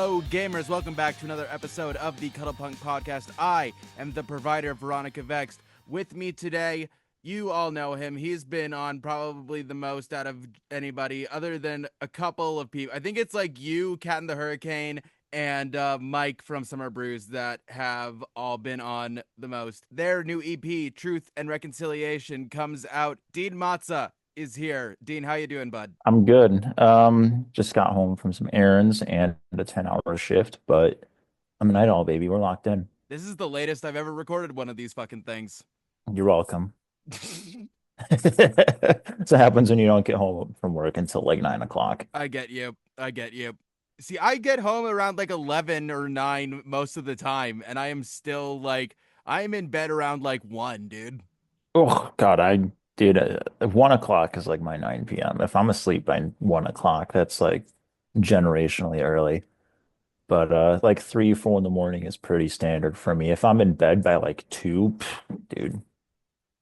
Hello, gamers. Welcome back to another episode of the Cuddlepunk podcast. I am the provider, Veronica Vext. With me today, you all know him. He's been on probably the most out of anybody, other than a couple of people. I think it's like you, Cat and the Hurricane, and Mike from Summer Brews that have all been on the most. Their new EP, Truth and Reconciliation, comes out. Dean Matza is here. Dean, how you doing, bud? I'm good. Just got home from some errands and a 10-hour shift, but I'm a night owl, baby. We're locked in. This is the latest I've ever recorded one of these fucking things. You're welcome. So happens when you don't get home from work until like 9 o'clock. I get you. I get you. See, I get home around like 11 or 9 most of the time, and I am still like, I'm in bed around like 1, dude. Oh God, I did 1 o'clock is like my 9 p.m. If I'm asleep by 1 o'clock, that's like generationally early. But like 3, 4 in the morning is pretty standard for me. If I'm in bed by like 2, dude,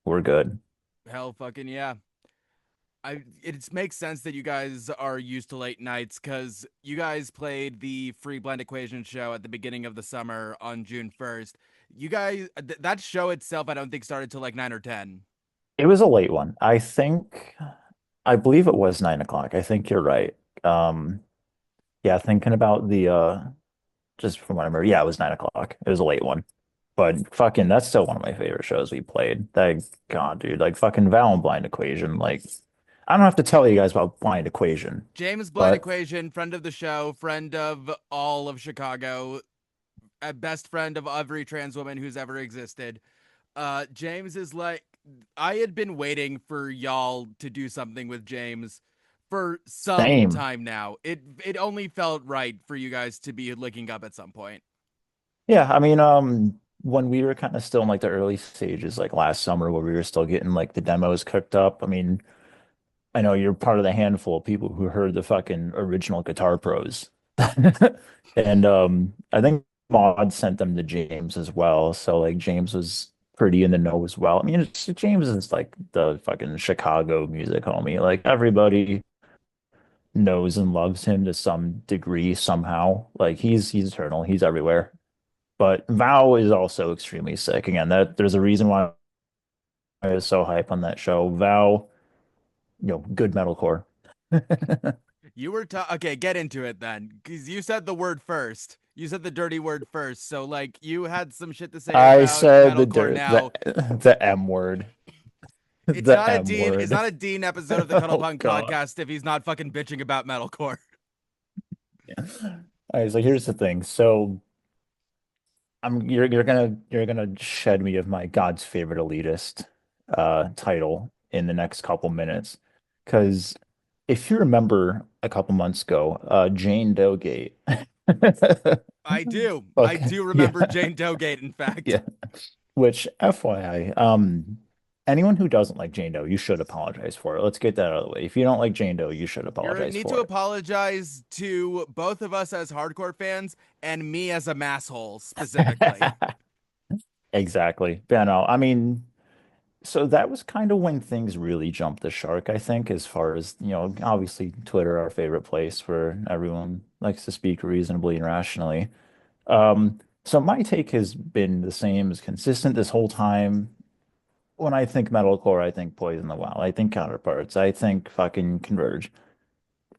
we're good. Hell fucking yeah. It makes sense that you guys are used to late nights because you guys played the Free Blend Equation show at the beginning of the summer on June 1st. You guys, that show itself, I don't think started till like 9 or 10. It was a late one. I believe it was 9 o'clock. I think you're right. Um, yeah, thinking about the just from what I remember, yeah, it was 9 o'clock. It was a late one. But fucking that's still one of my favorite shows we played. That God, dude, like fucking Val and Blind Equation. Like I don't have to tell you guys about Blind Equation, James Blind but Equation, friend of the show, friend of all of Chicago, a best friend of every trans woman who's ever existed. James is like, I had been waiting for y'all to do something with James for some same. time now. It only felt right for you guys to be linking up at some point. Yeah, I mean, when we were kind of still in like the early stages, like last summer, where we were still getting like the demos cooked up. I mean, I know you're part of the handful of people who heard the fucking original Guitar Pros. And I think Maud sent them to James as well. So like James was pretty in the know as well. I mean, James is like the fucking Chicago music homie. Like everybody knows and loves him to some degree somehow. Like he's eternal. He's everywhere. But Vow is also extremely sick. Again, that there's a reason why I was so hype on that show. Vow, good metalcore. You were okay. Get into it then, because you said the word first. You said the dirty word first. So like, you had some shit to say I about said the metalcore. dirt, the Now the M word, it's the not a M Dean. It's not word. a Dean episode of the Oh Cuddlepunk God. podcast if he's not fucking bitching about metalcore. Yeah. All right, so here's the thing. So you're gonna shed me of my God's favorite elitist title in the next couple minutes. Because if you remember a couple months ago, Jane Doegate. I do. I Okay. do remember Yeah. Jane Dogate, in fact. Yeah. Which, FYI, anyone who doesn't like Jane Doe, you should apologize for it. Let's get that out of the way. If you don't like Jane Doe, you should You apologize need to for it. apologize to both of us as hardcore fans and me as a masshole specifically. Exactly. Yeah, no, I mean, so that was kind of when things really jumped the shark, I think, as far as, obviously Twitter, our favorite place where everyone likes to speak reasonably and rationally. So my take has been the same, as consistent this whole time. When I think metalcore, I think Poison the Well. I think Counterparts. I think fucking Converge.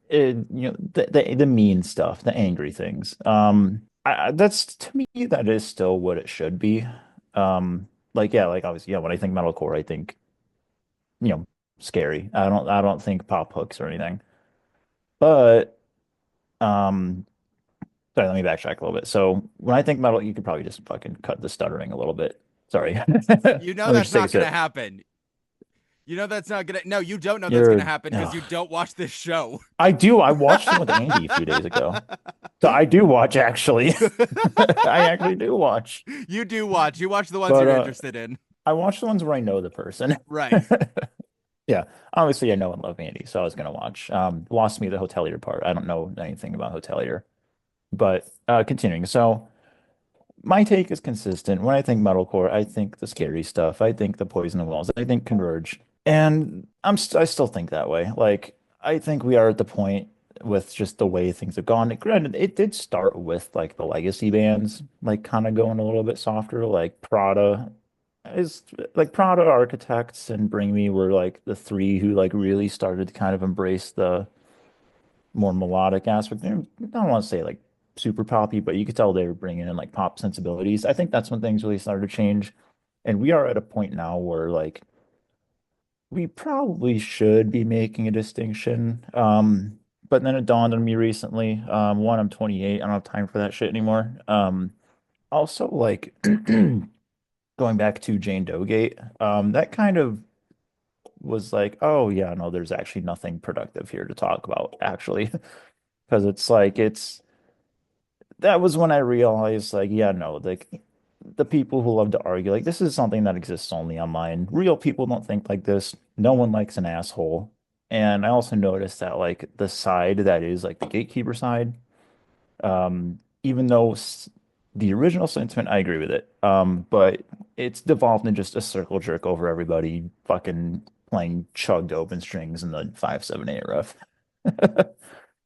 The mean stuff, the angry things. That's to me that is still what it should be. Like yeah, like obviously yeah. When I think metalcore, I think you know scary. I don't think pop hooks or anything. But um, sorry, let me backtrack a little bit. So when I think metal, you could probably just fucking cut the stuttering a little bit. Sorry. You know Let me that's just take a not gonna sip. happen. You know that's not gonna. No, you don't know that's gonna You're. happen because you don't watch this show. I do. I watched them with Andy a few days ago. So I do watch actually. I actually do watch. You do watch. You watch the ones But you're interested in. I watch the ones where I know the person. Right. Yeah. Obviously I know and love Andy, so I was gonna watch. Lost me the hotelier part. I don't know anything about hotelier. But continuing. So my take is consistent. When I think metalcore, I think the scary stuff. I think the Poison of Walls. I think Converge. And I still think that way. Like I think we are at the point. with just the way things have gone. Granted, it did start with like the legacy bands, like kind of going a little bit softer, like Prada is like Prada Architects and Bring Me were like the three who like really started to kind of embrace the more melodic aspect. I don't want to say like super poppy, but you could tell they were bringing in like pop sensibilities. I think that's when things really started to change. And we are at a point now where like we probably should be making a distinction. But then it dawned on me recently. One, I'm 28. I don't have time for that shit anymore. Also like going back to Jane Doegate, that kind of was like, oh yeah, no, there's actually nothing productive here to talk about, actually. Because it's like it's that was when I realized like, yeah, no, the people who love to argue, like this is something that exists only online. Real people don't think like this. No one likes an asshole. And I also noticed that like the side that is like the gatekeeper side, even though the original sentiment, I agree with it. But it's devolved into just a circle jerk over everybody fucking playing chugged open strings in the 5/7/8 riff.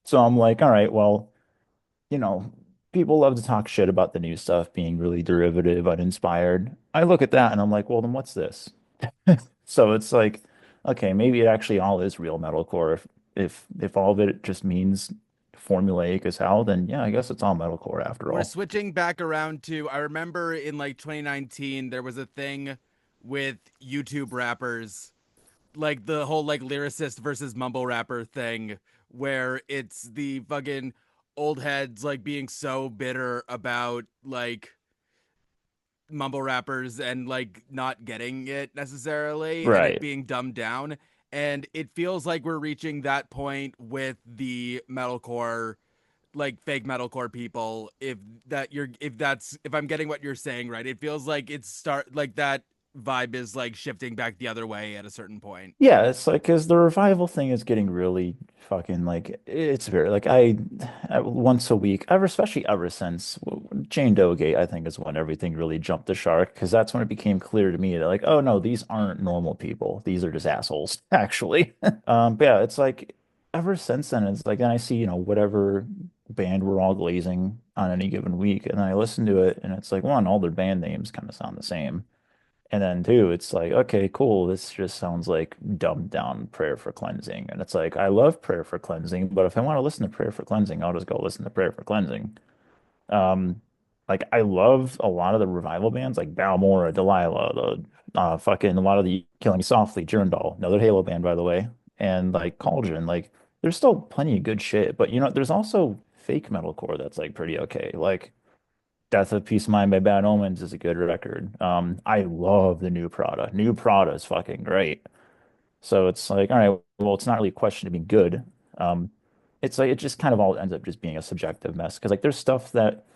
So I'm like, all right, well, you know, people love to talk shit about the new stuff being really derivative, uninspired. I look at that and I'm like, well, then what's this? So it's like, okay, maybe it actually all is real metalcore. If all of it just means formulaic as hell, then yeah, I guess it's all metalcore after We're all. switching back around to, I remember in like 2019 there was a thing with YouTube rappers, like the whole like lyricist versus mumble rapper thing, where it's the fucking old heads like being so bitter about like mumble rappers and like not getting it necessarily and it Right. being dumbed down. And it feels like we're reaching that point with the metalcore, like fake metalcore people. If I'm getting what you're saying right, it feels like it's start like that vibe is like shifting back the other way at a certain point. Yeah, it's like because the revival thing is getting really fucking like it's very like once a week ever especially ever since Jane Doegate I think is when everything really jumped the shark because that's when it became clear to me that like oh no these aren't normal people, these are just assholes actually. But yeah, it's like ever since then it's like then I see whatever band we're all glazing on any given week and I listen to it and it's like one, all their band names kind of sound the same. And then two, it's like, okay, cool. This just sounds like dumbed down prayer for cleansing. And it's like, I love prayer for cleansing, but if I want to listen to prayer for cleansing, I'll just go listen to prayer for cleansing. Um, like I love a lot of the revival bands like Balmora, Delilah, the fucking a lot of the Killing Me Softly, Journal, another Halo band, by the way, and like Cauldron. Like there's still plenty of good shit, but there's also fake metalcore that's like pretty okay. Like Death of Peace of Mind by Bad Omens is a good record. I love the new Prada. New Prada is fucking great. So it's like, all right, well, it's not really a question of being good. Um, it's like it just kind of all ends up just being a subjective mess. Because like there's stuff that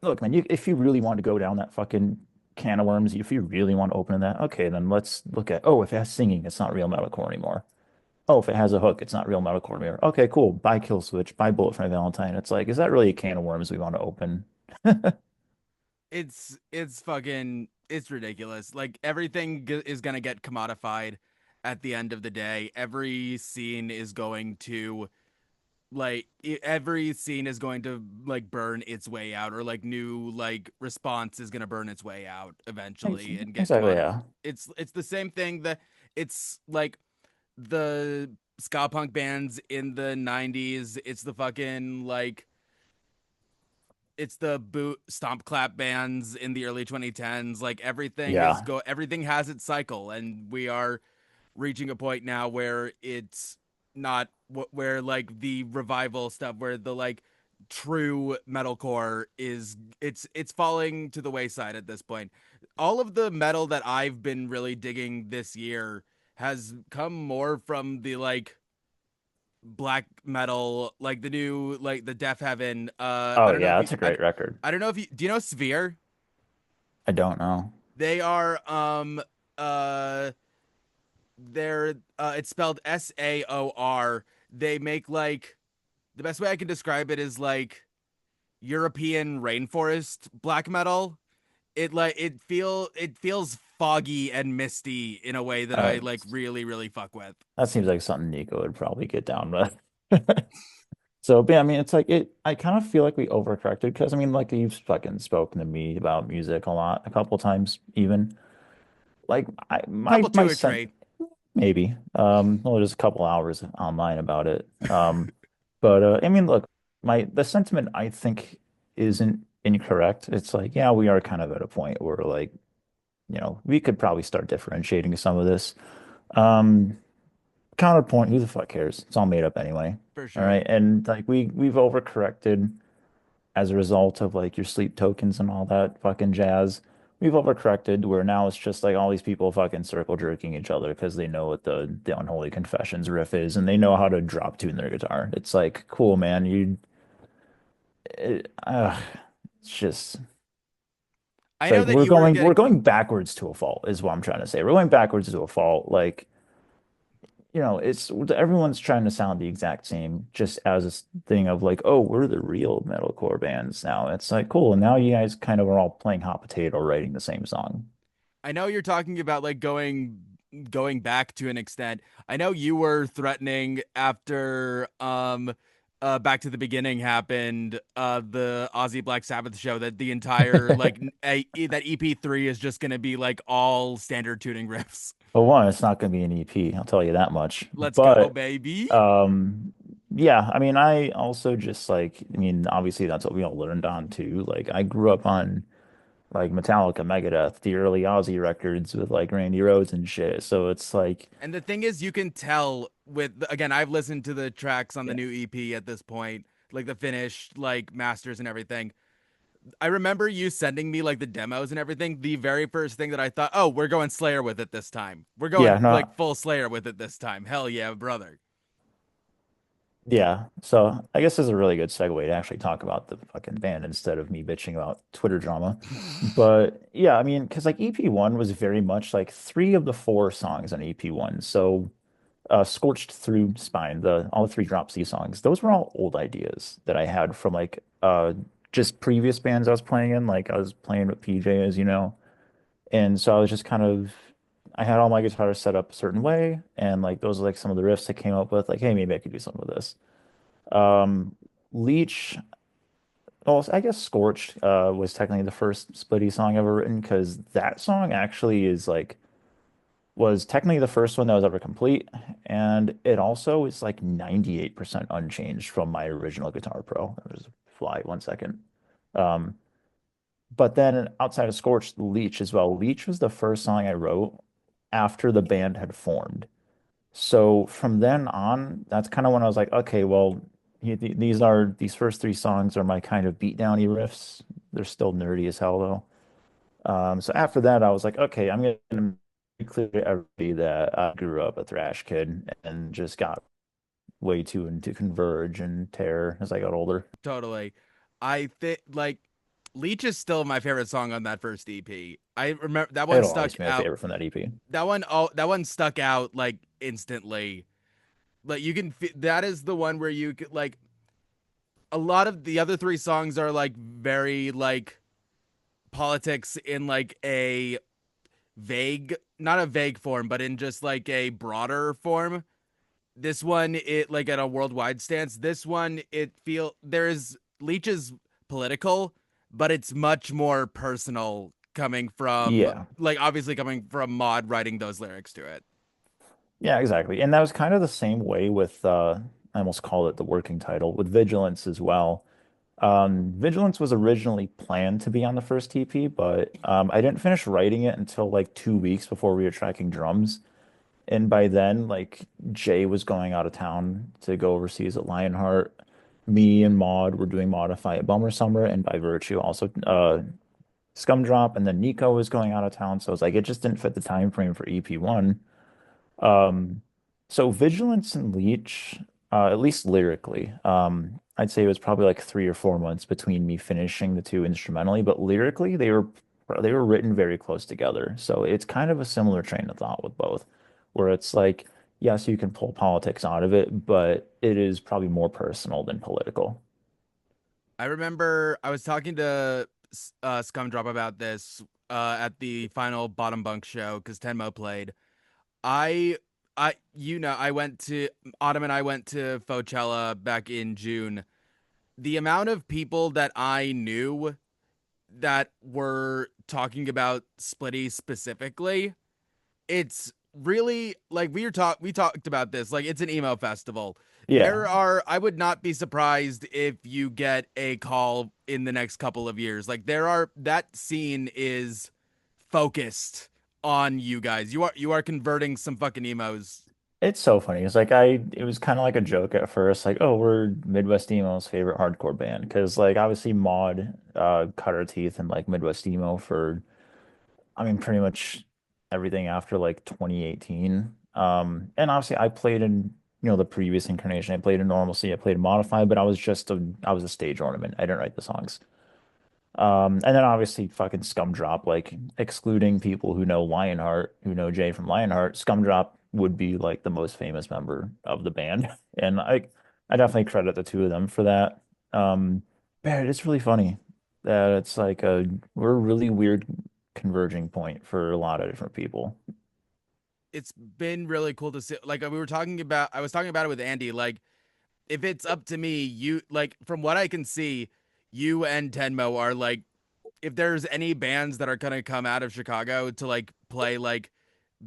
look, man, if you really want to go down that fucking can of worms, if you really want to open that, okay, then let's look at if it has singing, it's not real metalcore anymore. Oh, if it has a hook, it's not real metalcore anymore. Okay, cool. Buy Kill Switch, buy Bullet for My Valentine. It's like, is that really a can of worms we want to open? It's fucking it's ridiculous. Like everything is going to get commodified at the end of the day. Every scene is going to every scene is going to like burn its way out, or like new like response is going to burn its way out eventually and get Exactly, commodity. yeah. It's the same thing that it's like the ska punk bands in the 90s. It's the fucking like it's the boot stomp clap bands in the early 2010s. Like Yeah. everything has its cycle, and we are reaching a point now where it's not where like the revival stuff, where the like true metalcore is it's falling to the wayside at this point. All of the metal that I've been really digging this year has come more from the like black metal, like the new like the Death Heaven. I Oh don't know yeah, if that's a great record. I don't know if you do you know Sphere? I don't know. They are uh they're it's spelled SAOR. They make like the best way I can describe it is like European rainforest black metal. It feels foggy and misty in a way that I Uh, like really really fuck with. that seems like something Nico would probably get down with. So, but yeah, I mean, it's like I kind of feel like we overcorrected because I mean, like you've fucking spoken to me about music a lot, a couple times even. Like Couple my two or sen three, maybe. Well, just a couple hours online about it. But I mean, look, my the sentiment I think isn't incorrect. It's like, yeah, we are kind of at a point where like, we could probably start differentiating some of this. Um, Counterpoint, who the fuck cares? It's all made up anyway. for All sure. right. And like we've overcorrected as a result of like your sleep tokens and all that fucking jazz. We've overcorrected where now it's just like all these people fucking circle jerking each other because they know what the Unholy Confessions riff is and they know how to drop tune their guitar. It's like, cool, man. It, uh, it's just I it's know like that you were we're getting. going backwards to a fault is what I'm trying to say. We're going backwards to a fault. Like, it's everyone's trying to sound the exact same, just as this thing of like, oh, we're the real metalcore bands now. It's like, cool. And now you guys kind of are all playing hot potato, writing the same song. I know you're talking about like going back to an extent. I know you were threatening after Back to the Beginning happened, the Ozzy Black Sabbath show, that the entire that EP3 is just going to be like all standard tuning riffs. But one, it's not going to be an EP, I'll tell you that much. Let's go, But baby. yeah, I mean, I also just like, I mean, obviously that's what we all learned on too. Like, I grew up on like Metallica, Megadeth, the early Ozzy records with like Randy Rhoads and shit. So it's like, And the thing is, you can tell with again, I've listened to the tracks on the yeah, new EP at this point, like the finished like masters and everything. I remember you sending me like the demos and everything. The very first thing that I thought, oh, we're going Slayer with it this time. We're yeah, going no, like full Slayer with it this time. Hell yeah, brother. yeah. So I guess this is a really good segue to actually talk about the fucking band instead of me bitching about Twitter drama. But yeah, I mean, because like EP1 was very much like three of the four songs on EP1. So Scorched Through Spine, the all three Drop C songs, those were all old ideas that I had from like just previous bands I was playing in. Like I was playing with PJ, as you know. And so I was just kind of I had all my guitars set up a certain way, and like those are like some of the riffs I came up with, like, hey, maybe I could do something with this. Leech, well, I guess Scorched was technically the first Splitty song ever written because that song actually is like was technically the first one that was ever complete, and it also is like 98% unchanged from my original Guitar Pro. Let me just fly 1 second. Um, but then outside of Scorched, Leech as well. Leech was the first song I wrote after the band had formed. So from then on, that's kind of when I was like, okay, well, these first three songs are my kind of beatdowny riffs. They're still nerdy as hell though. So after that, I was like, okay, I'm gonna make clear to everybody that I grew up a thrash kid and just got way too into Converge and Terror as I got older. Totally. I think like Leech is still my favorite song on that first EP. I remember that one It'll stuck always be my out. favorite from that EP. That one stuck out like instantly. Like you can that is the one where you could like a lot of the other three songs are like very like politics in like a vague, not a vague form, but in just like a broader form. This one, it like at a worldwide stance. This one, it feel there's Leech's political, but it's much more personal coming from Yeah. like obviously coming from Maud writing those lyrics to it. Yeah, exactly. And that was kind of the same way with I almost call it the working title with Vigilance as well. Vigilance was originally planned to be on the first TP, but I didn't finish writing it until like 2 weeks before we were tracking drums. And by then, like Jay was going out of town to go overseas at Lionheart. Me and Maud were doing Modify at Bummer Summer, and by virtue also Scum Drop. And then Nico was going out of town, so it's like it just didn't fit the time frame for EP1. Um, so Vigilance and Leech, at least lyrically, I'd say it was probably like 3 or 4 months between me finishing the two instrumentally, but lyrically they were written very close together. So it's kind of a similar train of thought with both, where it's like, yes, you can pull politics out of it, but it is probably more personal than political. I remember I was talking to Scum Drop about this at the final Bottom Bunk show because Tenmo played. I I went to Autumn and I went to Coachella back in June. The amount of people that I knew that were talking about Splitty specifically, it's really like we talked about this. Like it's an emo festival. Yeah. I would not be surprised if you get a call in the next couple of years. Like that scene is focused on you guys. You are converting some fucking emos. It's so funny. It's like it was kind of like a joke at first, like, oh, we're Midwest Emo's favorite hardcore band, because like obviously Maud cut her teeth in like Midwest Emo for, I mean, pretty much everything after like 2018. And obviously I played in, the previous incarnation. I played in Normalcy, I played in Modified, but I was a stage ornament. I didn't write the songs. And then obviously fucking Scumdrop, like excluding people who know Lionheart, who know Jay from Lionheart, Scumdrop would be like the most famous member of the band. And I definitely credit the two of them for that. But it's really funny that it's like we're a really weird converging point for a lot of different people. It's been really cool to see. Like I was talking about it with Andy. Like if it's up to me, you like from what I can see, you and Tenmo are like if there's any bands that are gonna come out of Chicago to like play like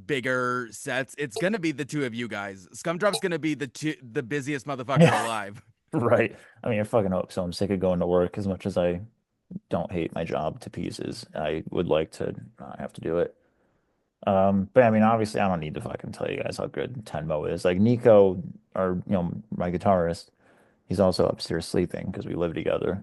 bigger sets, it's gonna be the two of you guys. Scumdrop's gonna be the busiest motherfucker Yeah, alive. right. I mean, I fucking hope so. I'm sick of going to work as much as I don't hate my job to pieces. I would like to not have to do it. But I mean, obviously, I don't need to fucking tell you guys how good Tenmo is. Like Nico, or my guitarist, he's also upstairs sleeping because we live together.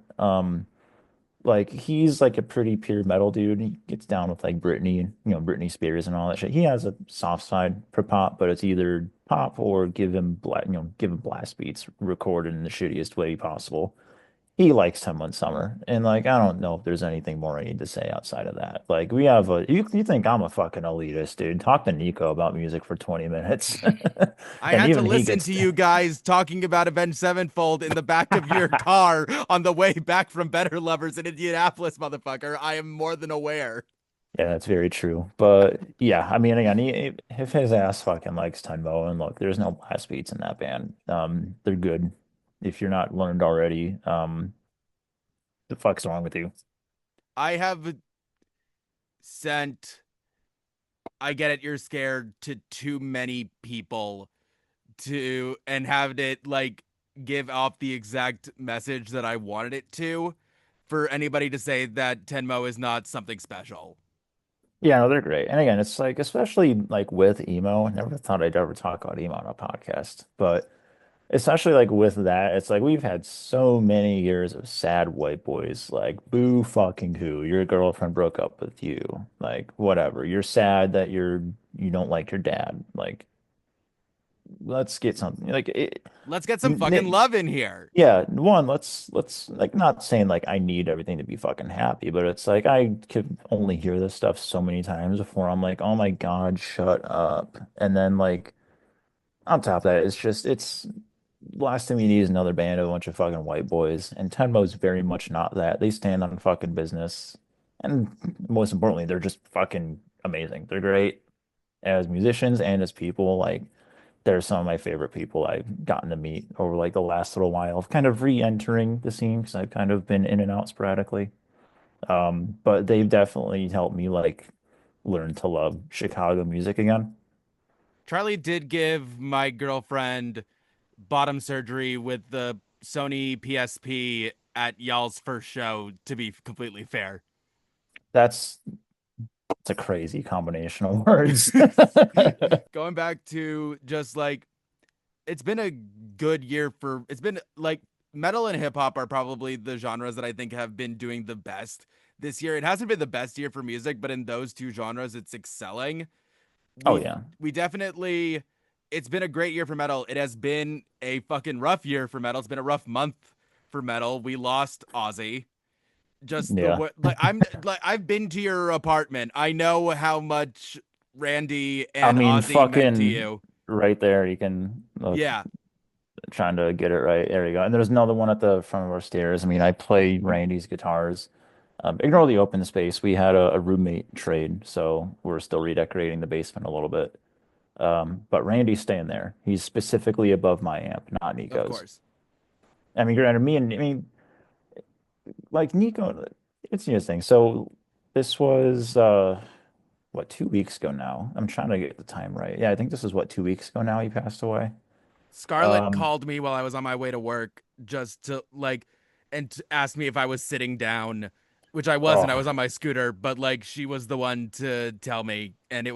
Like he's like a pretty pure metal dude. He gets down with like Britney Spears and all that shit. He has a soft side for pop, but it's either pop or give him blast beats recorded in the shittiest way possible. He likes 10 One Summer. And like I don't know if there's anything more I need to say outside of that. Like we have you think I'm a fucking elitist, dude. Talk to Nico about music for 20 minutes. I And had to even he listen gets to you guys talking about Avenged Sevenfold in the back of your car on the way back from Better Lovers in Indianapolis, motherfucker. I am more than aware. Yeah, that's very true. But yeah, I mean, again, if his ass fucking likes Tenmo, and look, there's no blast beats in that band. They're good. If you're not learned already, the fuck's wrong with you? I have sent I get it, you're scared to too many people to and have it like give off the exact message that I wanted it to for anybody to say that Tenmo is not something special. Yeah, no, they're great. And again, it's like, especially like with emo, I never thought I'd ever talk about emo on a podcast, but especially like with that, it's like we've had so many years of sad white boys, like boo fucking who, your girlfriend broke up with you, like whatever. You're sad that you don't like your dad. Like, let's get something like it. Let's get some fucking love in here. Yeah, one, let's like not saying like I need everything to be fucking happy, but it's like I could only hear this stuff so many times before I'm like, oh my God, shut up. And then like on top of that, it's last thing we need is another band of a bunch of fucking white boys. And Tenmo's very much not that. They stand on fucking business. And most importantly, they're just fucking amazing. They're great as musicians and as people. Like they're some of my favorite people I've gotten to meet over like the last little while of kind of re-entering the scene because I've kind of been in and out sporadically. But they've definitely helped me like learn to love Chicago music again. Charlie did give my girlfriend bottom surgery with the Sony PSP at y'all's first show, to be completely fair. That's it's a crazy combination of words. Going back to just like it's been a good year for it's been like metal and hip hop are probably the genres that I think have been doing the best this year. It hasn't been the best year for music, but in those two genres it's excelling. Oh We yeah. we definitely it's been a great year for metal. It has been a fucking rough year for metal. It's been a rough month for metal. We lost Ozzy. Just the Yeah. way like I've been to your apartment. I know how much Randy I and mean, Ozzy meant to fucking you. right there, you can look, Yeah. trying to get it right. There you go. And there's another one at the front of our stairs. I mean, I play Randy's guitars. Ignore the open space. We had a roommate trade, so we're still redecorating the basement a little bit. But Randy's staying there. He's specifically above my amp, not Of Nico's. course. I mean, granted, I mean, like Nico, it's interesting. So this was what, 2 weeks ago now? I'm trying to get the time right. Yeah, I think this is what, 2 weeks ago now he passed away. Scarlett Um, called me while I was on my way to work just to like and asked me if I was sitting down, which I wasn't. I oh was on my scooter, but like she was the one to tell me, and it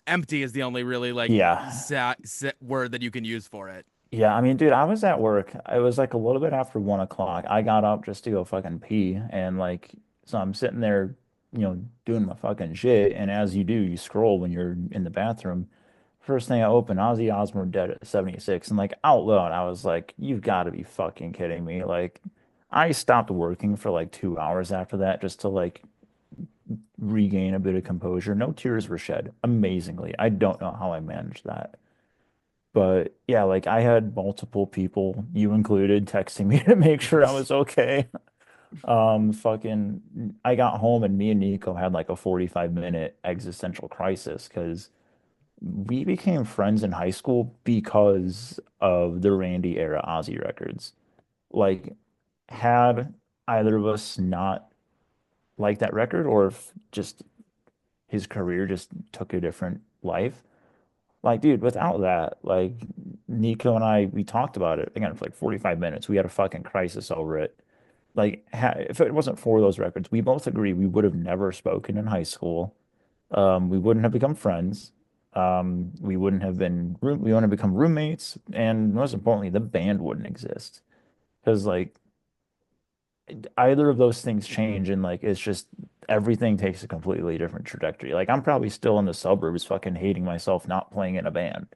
empty is the only really like yeah. word that you can use for it. Yeah, I mean, dude, I was at work. It was like a little bit after 1 o'clock. I got up just to go fucking pee. And like, so I'm sitting there, doing my fucking shit. And as you do, you scroll when you're in the bathroom. First thing I open, Ozzy Osbourne dead at 76. And like out loud, I was like, you've got to be fucking kidding me. Like, I stopped working for like 2 hours after that just to like regain a bit of composure. No tears were shed, amazingly. I don't know how I managed that. But yeah, like I had multiple people, you included, texting me to make sure I was okay. Fucking, I got home and me and Nico had like a 45-minute existential crisis because we became friends in high school because of the Randy era Ozzy records. Like, had either of us not liked that record, or if just his career just took a different life, like, dude, without that, like, Nico and I, we talked about it again for like 45 minutes. We had a fucking crisis over it. Like, ha if it wasn't for those records, we both agree we would have never spoken in high school. We wouldn't have become friends. We wouldn't have become roommates. And most importantly, the band wouldn't exist. Because, like, either of those things change, and, like, it's just everything takes a completely different trajectory. Like, I'm probably still in the suburbs fucking hating myself not playing in a band.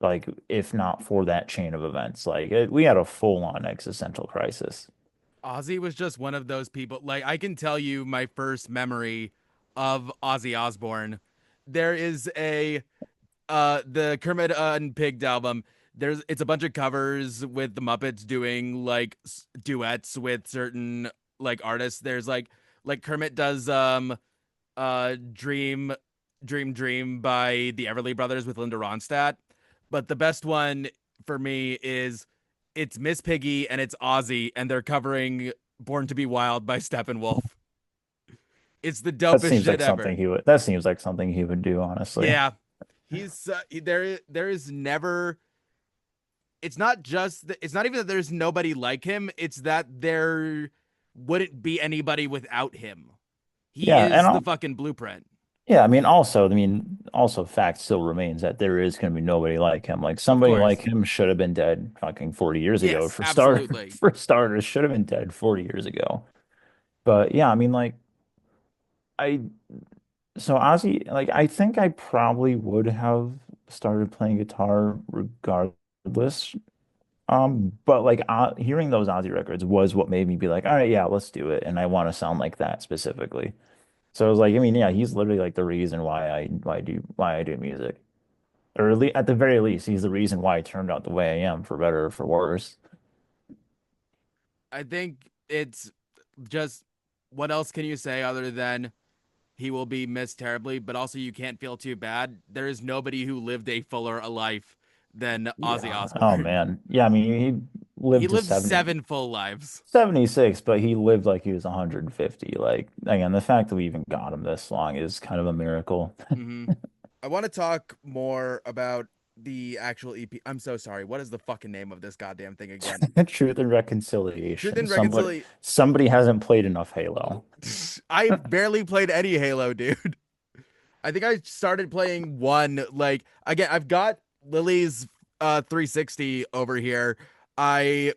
Like, if not for that chain of events, like we had a full-on existential crisis. Ozzy was just one of those people. Like I can tell you my first memory of Ozzy Osbourne. There is a the Kermit and Pig album. It's a bunch of covers with the Muppets doing like duets with certain like artists. There's like Kermit does Dream Dream by the Everly Brothers with Linda Ronstadt. But the best one for me is it's Miss Piggy and it's Ozzy and they're covering Born to Be Wild by Steppenwolf. It's the That dopest seems shit like ever. something he would. That seems like something he would do, honestly. Yeah. There is never it's not even that there's nobody like him, it's that there wouldn't be anybody without him. He Yeah, and is the fucking blueprint. yeah, also, fact still remains that there is going to be nobody like him. Like, Of somebody like course. him should have been dead fucking 40 years ago Yes, for start absolutely. for starters, should have been dead 40 years ago. But yeah, I mean, like, I so Ozzy, like, I think I probably would have started playing guitar regardless. But like, hearing those Ozzy records was what made me be like, all right, yeah, let's do it. And I want to sound like that specifically. So I was like, I mean, yeah, he's literally like the reason why I do music. Or at the very least, he's the reason why I turned out the way I am, for better or for worse. I think it's just what else can you say other than he will be missed terribly, but also you can't feel too bad. There is nobody who lived a fuller a life than Ozzy Yeah. Oh Osbourne. man. Yeah, I mean, he He lived to lived 70, seven full lives. 76, but he lived like he was 150. Like, again, the fact that we even got him this long is kind of a miracle. Mm-hmm. I want to talk more about the actual EP. I'm so sorry. What is the fucking name of this goddamn thing again? Truth and Truth Reconciliation. and Somebody Reconciliation. somebody hasn't played enough Halo. I barely played any Halo, dude. I think I started playing one. Like again, I've got Lily's 360 over here. I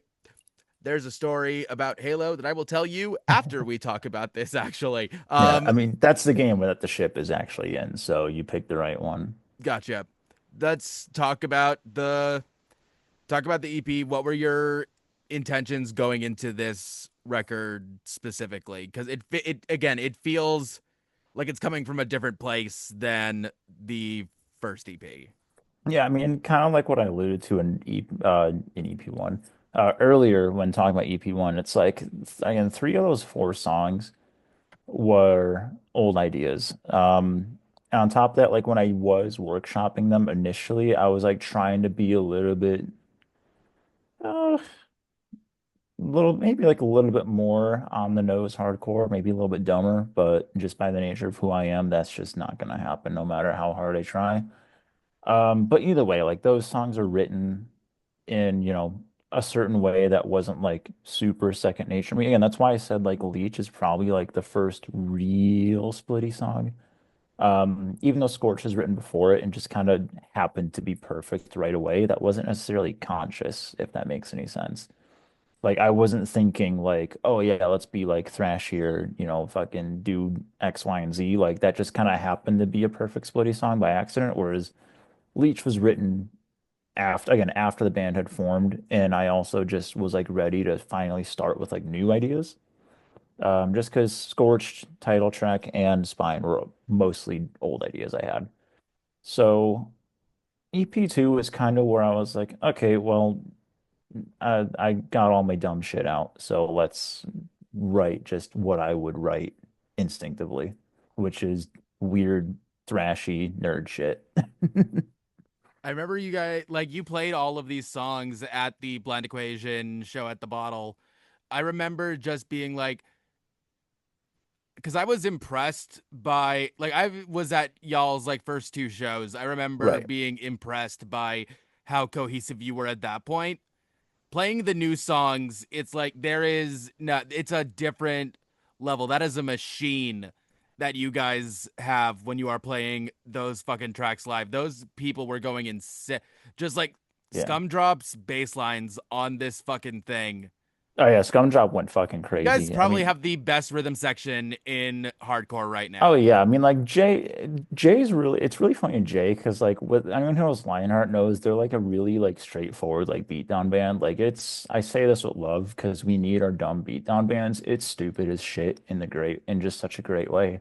There's a story about Halo that I will tell you after we talk about this actually. Yeah, I mean, that's the game that the ship is actually in, so you picked the right one. Gotcha. Let's talk about the EP. What were your intentions going into this record specifically? Cuz it again, it feels like it's coming from a different place than the first EP. Yeah, I mean, kind of like what I alluded to in EP1. Earlier when talking about EP1, it's like, again, three of those four songs, were old ideas. And on top of that, like when I was workshopping them initially, I was like trying to be a little bit, uh, little maybe like a little bit more on the nose hardcore, maybe a little bit dumber, but just by the nature of who I am, that's just not gonna happen no matter how hard I try. But either way, like those songs are written in, a certain way that wasn't like super second nature to me. Again, that's why I said like Leech is probably like the first real Splitty song. Even though Scorch is written before it and just kind of happened to be perfect right away, that wasn't necessarily conscious, if that makes any sense. Like I wasn't thinking like, oh yeah, let's be like thrashier, fucking do X, Y, and Z. Like that just kind of happened to be a perfect Splitty song by accident, whereas Leech was written after the band had formed, and I also just was like ready to finally start with like new ideas. Just because Scorched, title track, and Spine were mostly old ideas I had. So EP2 is kind of where I was like, okay, well, I got all my dumb shit out, so let's write just what I would write instinctively, which is weird, thrashy nerd shit. I remember you guys like you played all of these songs at the Blind Equation show at the Bottle. I remember just being like, because I was impressed by like I was at y'all's like first two shows. I remember Right. being impressed by how cohesive you were at that point. Playing the new songs, it's like there is no, it's a different level. That is a machine that you guys have when you are playing those fucking tracks live. Those people were going insane, just like Yeah. scum drops bass lines on this fucking thing. Oh yeah, Scumdrop went fucking You guys crazy. I probably mean, have the best rhythm section in hardcore right oh now. yeah, I mean like Jay's really it's really funny in Jay because like with anyone who knows Lionheart knows they're like a really like straightforward like beatdown band. Like it's I say this with love because we need our dumb beatdown bands. It's stupid as shit in just such a great way.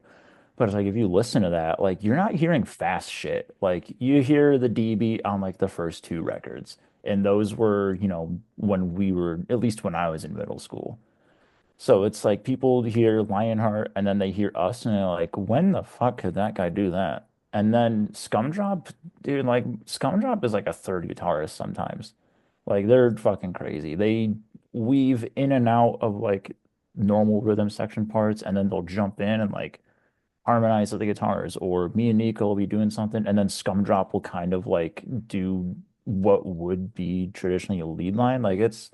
But it's like if you listen to that, like you're not hearing fast shit. Like you hear the D beat on like the first two records. And those were, when we were at least when I was in middle school. So it's like people hear Lionheart and then they hear us and they're like, when the fuck could that guy do that? And then Scumdrop, dude, like Scumdrop is like a third guitarist sometimes. Like they're fucking crazy. They weave in and out of like normal rhythm section parts and then they'll jump in and like harmonize with the guitars. Or me and Nico will be doing something and then Scumdrop will kind of like do what would be traditionally a lead line. Like it's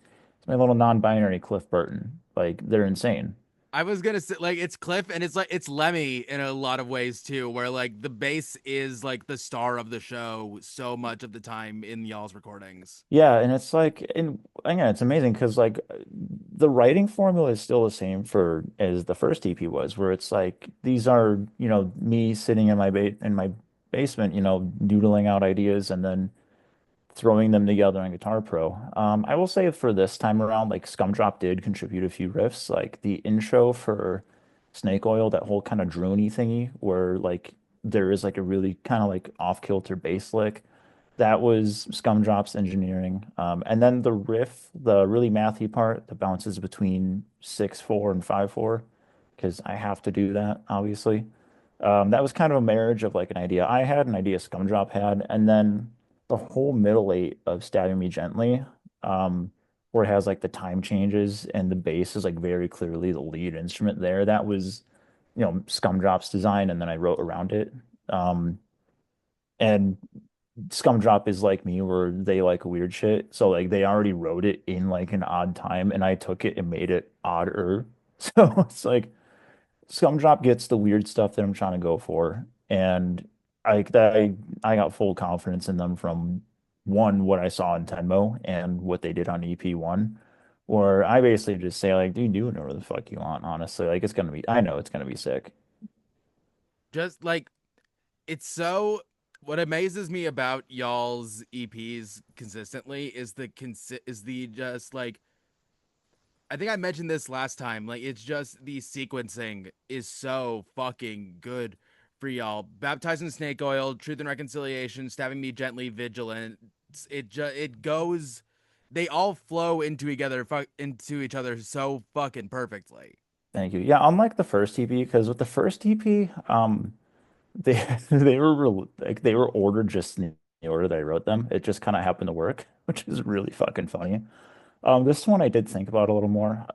my little non-binary Cliff Burton. Like they're insane. I was gonna say like it's Cliff and it's like it's Lemmy in a lot of ways too, where like the bass is like the star of the show so much of the time in y'all's recordings. Yeah, and it's like, and again, it's amazing because like the writing formula is still the same for as the first EP was, where it's like these are, me sitting in my basement, noodling out ideas and then throwing them together on Guitar Pro. I will say for this time around, like Scumdrop did contribute a few riffs, like the intro for Snake Oil, that whole kind of drony thingy where like there is like a really kind of like off-kilter bass lick. That was Scumdrop's engineering. And then the riff, the really mathy part that bounces between 6/4 and 5/4, because I have to do that, obviously. That was kind of a marriage of like an idea I had, an idea Scumdrop had, and then the whole middle eight of Stabbing Me Gently, where it has like the time changes and the bass is like very clearly the lead instrument there. That was, Scumdrop's design, and then I wrote around it. And Scumdrop is like me, where they like weird shit. So like they already wrote it in like an odd time, and I took it and made it odder. So it's like Scumdrop gets the weird stuff that I'm trying to go for, and I got full confidence in them from one what I saw in Tenmo and what they did on EP1, where I basically just say like, dude, do whatever the fuck you want. Honestly, like I know it's gonna be sick. Just like it's so what amazes me about y'all's EPs consistently is the just like I think I mentioned this last time. Like it's just the sequencing is so fucking good for y'all. Baptized in Snake Oil, Truth and Reconciliation, Stabbing Me Gently, Vigilant. It goes. They all flow into each other so fucking perfectly. Thank you. Yeah, unlike the first EP, because with the first EP, they they were ordered just in the order that I wrote them. It just kind of happened to work, which is really fucking funny. This one I did think about a little more.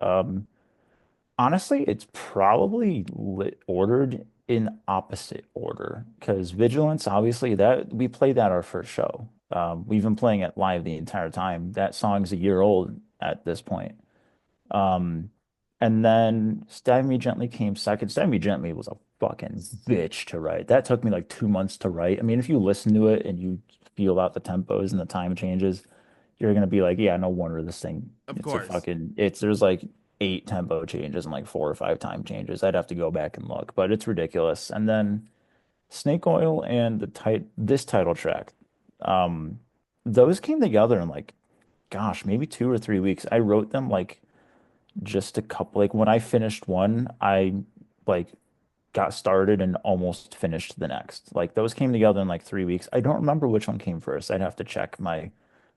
Honestly, it's probably ordered in opposite order because Vigilance, obviously, that we played that our first show. We've been playing it live the entire time. That song's a year old at this point. Um, and then Stab Me Gently came second. Stab Me Gently was a fucking bitch to write. That took me like 2 months to write. I mean, if you listen to it and you feel out the tempos and the time changes, you're gonna be like, yeah, no wonder this thing. Of It's a course. fucking. It's there's like 8 tempo changes and like 4 or 5 time changes. I'd have to go back and look, but it's ridiculous. And then Snake Oil and this title track, um, those came together in like, gosh, maybe 2 or 3 weeks. I wrote them like just a couple. Like when I finished one, I like got started and almost finished the next. Like those came together in like 3 weeks. I don't remember which one came first. I'd have to check my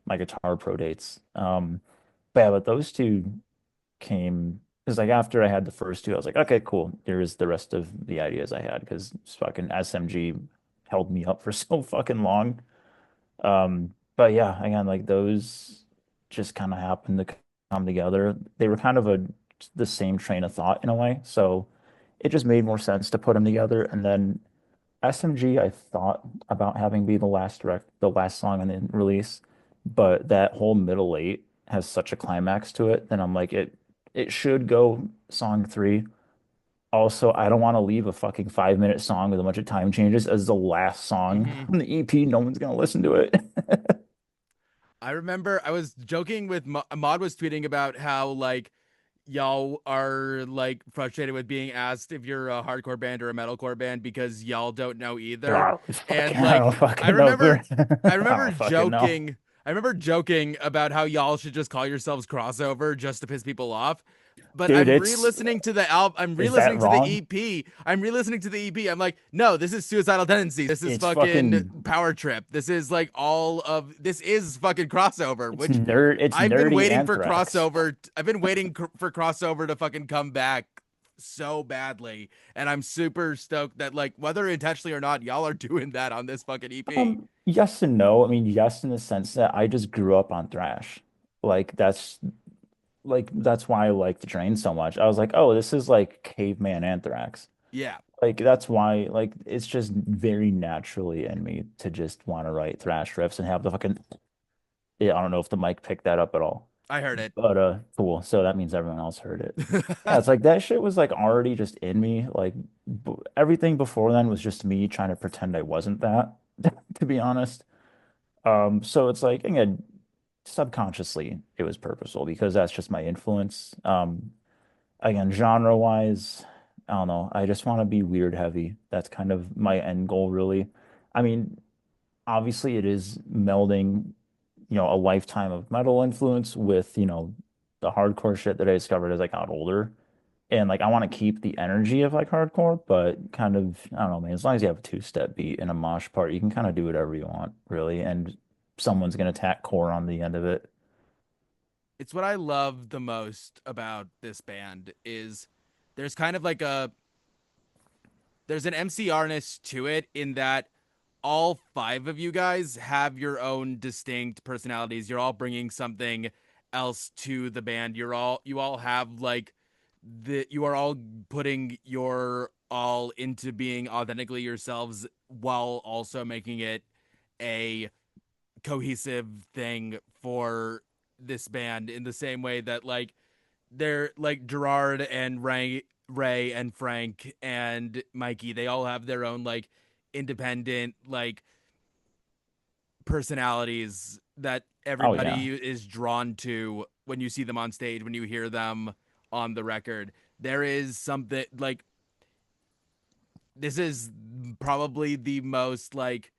Guitar Pro dates. But yeah, but those two came because like after I had the first two, I was like, okay, cool. There's the rest of the ideas I had because fucking SMG held me up for so fucking long. But yeah, again, like those just kind of happened to come together. They were kind of the same train of thought in a way, so it just made more sense to put them together. And then SMG, I thought about having be the last song on the release, but that whole middle eight has such a climax to it, then I'm like it should go song three. Also, I don't want to leave a fucking 5 minute song with a bunch of time changes as the last song Hmm. on the EP. No one's gonna listen to it. I remember I was joking with Mod was tweeting about how like y'all are like frustrated with being asked if you're a hardcore band or a metalcore band because y'all don't know either. And I like don't I fucking know if remember they're I I remember don't fucking know. joking I remember joking about how y'all should just call yourselves crossover just to piss people off. But Dude, I'm it's re-listening to the album. I'm is that re-listening to the wrong? EP. I'm re-listening to the EP. I'm like, no, this is Suicidal Tendencies. This is It's fucking fucking Power Trip. This is like all of this is fucking crossover, which it's I've been nerdy waiting for anthrax. crossover. I've been waiting for crossover to fucking come back so badly, and I'm super stoked that like whether intentionally or not, y'all are doing that on this fucking EP. Yes and no. I mean, yes, in the sense that I just grew up on thrash. Like that's why I like the Drain so much. I was like, oh, this is like caveman anthrax. Yeah, Like that's why like it's just very naturally in me to just want to write thrash riffs and have the fucking yeah, I don't know if the mic picked that up at all. I heard it. But cool. So that means everyone else heard it. Yeah, it's like that shit was like already just in me. Like b everything before then was just me trying to pretend I wasn't that, to be honest. So it's like again, subconsciously it was purposeful because that's just my influence. Again, genre wise, I don't know. I just want to be weird heavy. That's kind of my end goal, really. I mean, obviously it is melding, a lifetime of metal influence with, the hardcore shit that I discovered as I got older. And like I want to keep the energy of like hardcore, but kind of, I don't know, man, as long as you have a two-step beat and a mosh part, you can kind of do whatever you want, really. And someone's gonna tack core on the end of it. It's what I love the most about this band is there's kind of like a there's an MCR-ness to it in that all five of you guys have your own distinct personalities. You're all bringing something else to the band. You all have like you are all putting your all into being authentically yourselves while also making it a cohesive thing for this band in the same way that like they're like Gerard and Ray and Frank and Mikey, they all have their own like independent like personalities that Oh yeah. everybody is drawn to when you see them on stage, when you hear them on the record. There is something like this is probably the most like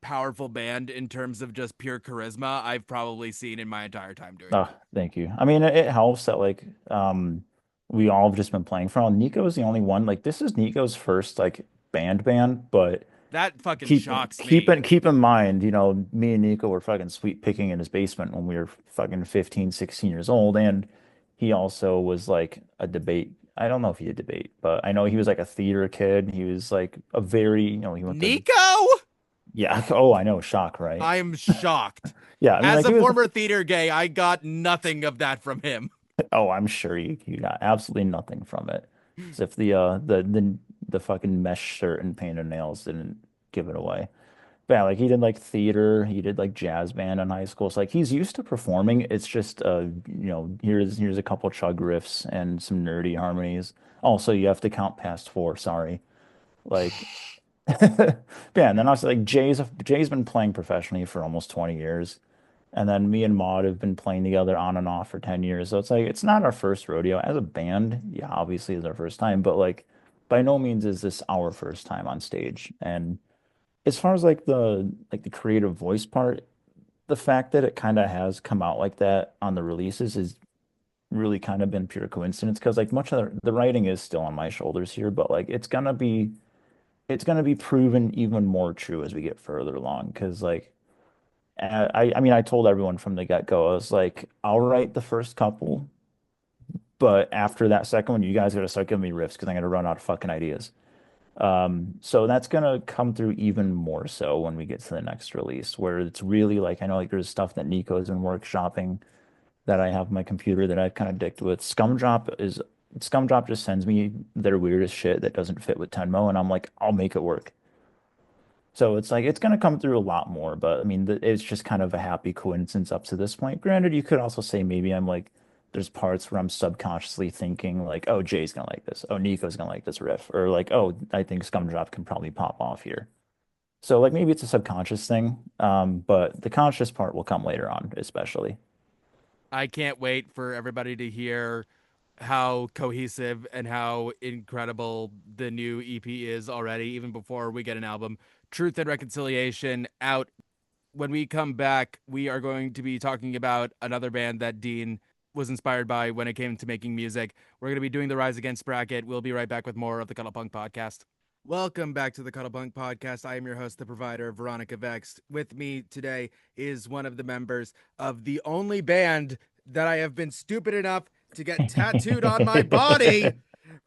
powerful band in terms of just pure charisma I've probably seen in my entire time doing Oh, it. thank you. I mean, it helps that like we all have just been playing for all. Nico's the only one. Like this is Nico's first like band, but That fucking shocks me. keep in mind, me and Nico were fucking sweet picking in his basement when we were fucking 15, 16 years old, and he also was like a debate I don't know if he did debate, but I know he was like a theater kid. He was like a very, he went to, Nico? yeah. Oh, I know. Shock, right? I am shocked. Yeah. I mean, As like a he was, former theater gay, I got nothing of that from him. oh, I'm sure you got absolutely nothing from it. As if the fucking mesh shirt and painted nails didn't give it away. But yeah, like he did like theater, he did like jazz band in high school. So like he's used to performing. It's just here's a couple chug riffs and some nerdy harmonies. Also, you have to count past four, sorry. Like yeah, and then also like Jay's been playing professionally for almost 20 years. And then me and Maud have been playing together on and off for 10 years. So it's like it's not our first rodeo. As a band, yeah, obviously it's our first time, but like by no means is this our first time on stage. And as far as like the creative voice part, the fact that it kind of has come out like that on the releases is really kind of been pure coincidence because like much of the writing is still on my shoulders here, but like it's gonna be proven even more true as we get further along because like I mean I told everyone from the get-go I was like I'll write the first couple, but after that second one you guys gotta start giving me riffs because I'm gonna run out of fucking ideas. So that's gonna come through even more so when we get to the next release, where it's really like I know like there's stuff that Nico's been workshopping that I have on my computer that I've kind of dicked with. Scumdrop just sends me their weirdest shit that doesn't fit with Tenmo, and I'm like, I'll make it work. So it's like it's gonna come through a lot more, but I mean it's just kind of a happy coincidence up to this point. Granted, you could also say maybe I'm like there's parts where I'm subconsciously thinking like, oh, Jay's gonna like this, oh, Nico's gonna like this riff, or like, oh, I think Scumdrop can probably pop off here. So like maybe it's a subconscious thing, but the conscious part will come later on, especially. I can't wait for everybody to hear how cohesive and how incredible the new EP is already, even before we get an album. Truth and Reconciliation out. When we come back, we are going to be talking about another band that Dean was inspired by when it came to making music. We're going to be doing the Rise Against bracket. We'll be right back with more of the Cuddlepunk podcast. Welcome back to the Cuddlepunk podcast. I am your host, the provider, Veronica Vext. With me today is one of the members of the only band that I have been stupid enough to get tattooed on my body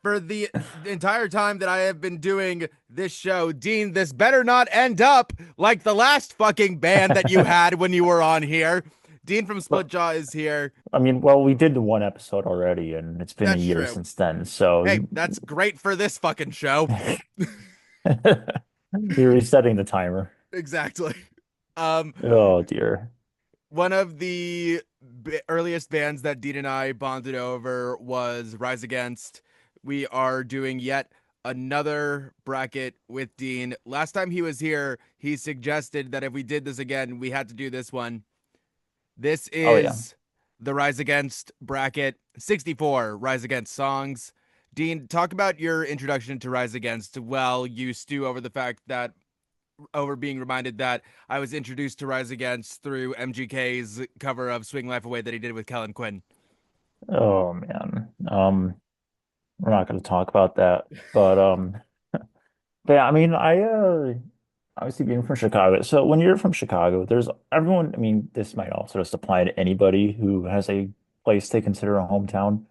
for the entire time that I have been doing this show. Dean, this better not end up like the last fucking band that you had when you were on here. Dean from Well, SPLITJAW is here. I mean, well, we did the one episode already, and it's been a That's year true. since then, so Hey, that's great for this fucking show. you're resetting the timer. Exactly. Um, Oh dear. One of the earliest bands that Dean and I bonded over was Rise Against. We are doing yet another bracket with Dean. Last time he was here, he suggested that if we did this again, we had to do this one. This Oh yeah. is the Rise Against bracket, 64 Rise Against songs. Dean, talk about your introduction to Rise Against while you stew over the fact that over being reminded that I was introduced to Rise Against through MGK's cover of Swing Life Away that he did with Kellen Quinn. Oh man. We're not going to talk about that, but yeah, I mean, I obviously being from Chicago. So when you're from Chicago, there's everyone. I mean, this might also just apply to anybody who has a place they consider a hometown.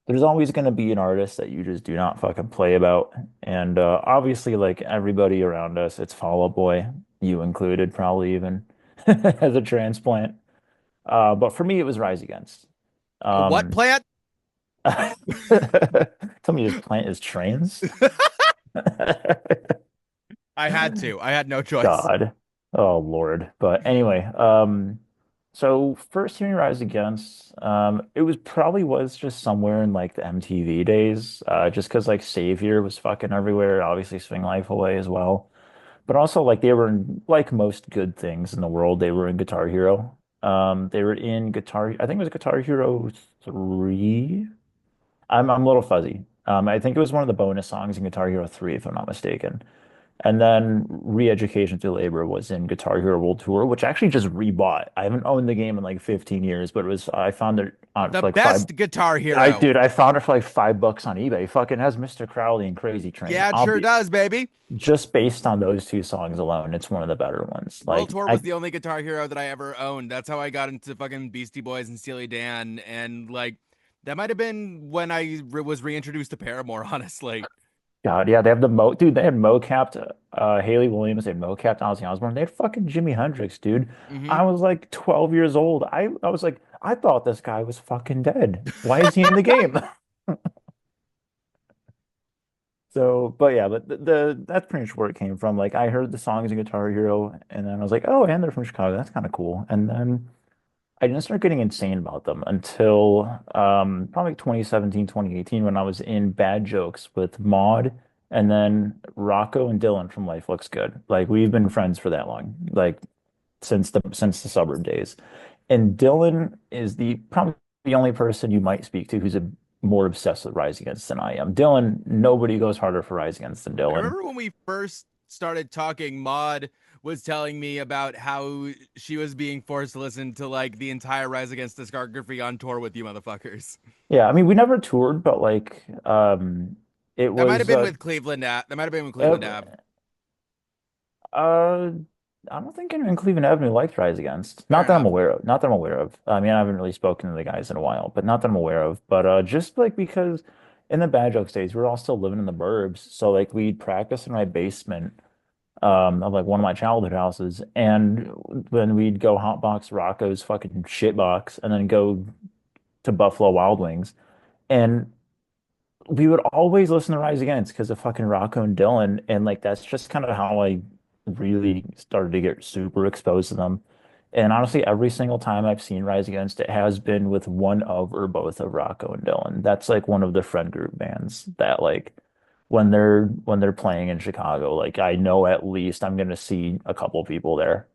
There's always going to be an artist that you just do not fucking play about. And obviously, like everybody around us, it's Fall Out Boy, you included, probably even as a transplant. But for me, it was Rise Against. A what Um, plant? tell me this plant is trans? I had to. I had no choice. God. Oh Lord. But anyway, so first hearing Rise Against, it was just somewhere in like the MTV days, just because like Savior was fucking everywhere, obviously Swing Life Away as well. But also like they were in, like most good things in the world, they were in Guitar Hero. They were in I think it was Guitar Hero 3. I'm a little fuzzy. I think it was one of the bonus songs in Guitar Hero 3, if I'm not mistaken. And then Re-Education Through Labor was in Guitar Hero World Tour, which I actually just rebought. I haven't owned the game in like 15 years, but I found it on The for like five. best Guitar Hero. I found it for like $5 on eBay. Fucking has Mr. Crowley and Crazy Train. Yeah, it sure does, baby. Just based on those two songs alone, it's one of the better ones. World Tour was the only Guitar Hero that I ever owned. That's how I got into fucking Beastie Boys and Steely Dan and like That might have been when was reintroduced to Paramore, honestly. God, yeah, they have the mo dude. They had mocapped Haley Williams. They had mocapped Ozzy Osbourne. They had fucking Jimi Hendrix, dude. Hmm. I was like 12 years old. I was like, I thought this guy was fucking dead. Why is he in the game? So, but yeah, but that's pretty much where it came from. Like, I heard the songs in Guitar Hero, and then I was like, oh, and they're from Chicago. That's kind of cool. And then I didn't start getting insane about them until probably 2017, 2018, when I was in Bad Jokes with Maud and then Rocco and Dylan from Life Looks Good. Like, we've been friends for that long, like since the suburb days. And Dylan is the probably the only person you might speak to who's more obsessed with Rise Against than I am. Dylan, nobody goes harder for Rise Against than I Dylan. remember when we first started talking, Maud was telling me about how she was being forced to listen to like the entire Rise Against discography on tour with you motherfuckers. Yeah, I mean, we never toured, but like, it That might have was been with Cleveland. That might have been with uh, Cleveland Ave. Uh, I don't think anyone in Cleveland Avenue liked Rise Against. Fair Not that I'm enough. aware of. Not that I'm aware of. I mean, I haven't really spoken to the guys in a while, but not that I'm aware of. But just like because in the Bad Jokes days, we were all still living in the burbs, so like we'd practice in my basement of like one of my childhood houses, and when we'd go hotbox Rocco's fucking shitbox, and then go to Buffalo Wild Wings, and we would always listen to Rise Against because of fucking Rocco and Dylan, and like that's just kind of how I really started to get super exposed to them. And honestly, every single time I've seen Rise Against, it has been with one of or both of Rocco and Dylan. That's like one of the friend group bands that like when they're playing in Chicago, like I know at least I'm gonna see a couple people there.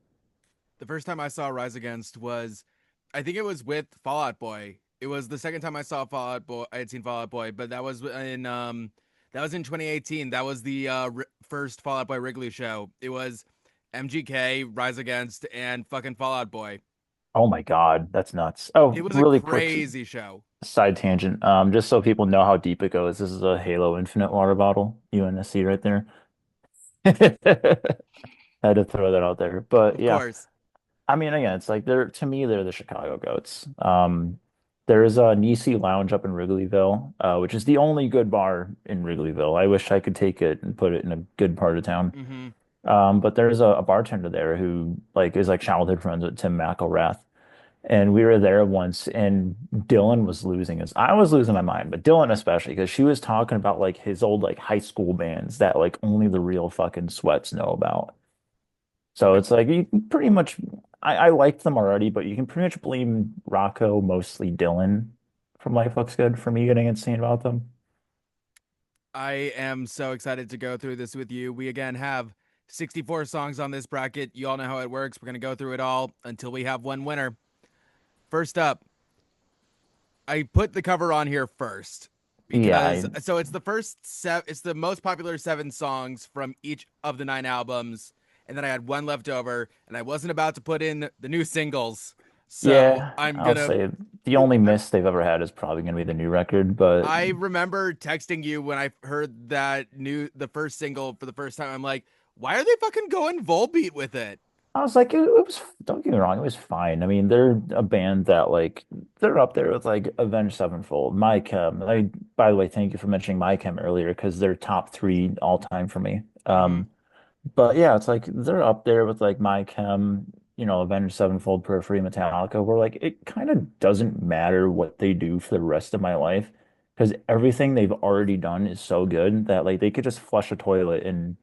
The first time I saw Rise Against was, I think it was with Fall Out Boy. It was the second time I saw Fall Out Boy. I had seen Fall Out Boy, but that was in 2018. That was the first Fall Out Boy Wrigley show. It was MGK, Rise Against, and fucking Fall Out Boy. Oh my God, that's nuts. It Oh, was a really quick crazy show. side tangent. Just so people know how deep it goes, this is a Halo Infinite water bottle, UNSC right there. Had to throw that out there. But Of yeah, course. I mean, again, it's like they're to me, they're the Chicago goats. There's a Nisi Lounge up in Wrigleyville, which is the only good bar in Wrigleyville. I wish I could take it and put it in a good part of town. Mm-hmm. But there's a bartender there who like is like childhood friends with Tim McElrath. And we were there once, and Dylan was losing his. I was losing my mind, but Dylan especially, because she was talking about like his old like high school bands that like only the real fucking sweats know about. So it's like you can pretty much. I liked them already, but you can pretty much blame Rocco, mostly Dylan, from Life Looks Good for me getting insane about them. I am so excited to go through this with you. We again have 64 songs on this bracket. You all know how it works. We're going to go through it all until we have one winner. First up, I put the cover on here first Yeah, because so it's it's the most popular 7 songs from each of the 9 albums, and then I had one left over, and I wasn't about to put in the new singles, so yeah. I'm I'll gonna. say the only miss they've ever had is probably going to be the new record, but I remember texting you when I heard the first single for the first time. I'm like, why are they fucking going Volbeat with it? I was like, it was, don't get me wrong, it was fine. I mean, they're a band that like they're up there with like Avenged Sevenfold, My Chem. By the way, thank you for mentioning My Chem earlier because they're top three all time for me. Hmm. But yeah, it's like they're up there with like My Chem, Avenged Sevenfold, Periphery, Metallica, where like it kind of doesn't matter what they do for the rest of my life because everything they've already done is so good that like they could just flush a toilet and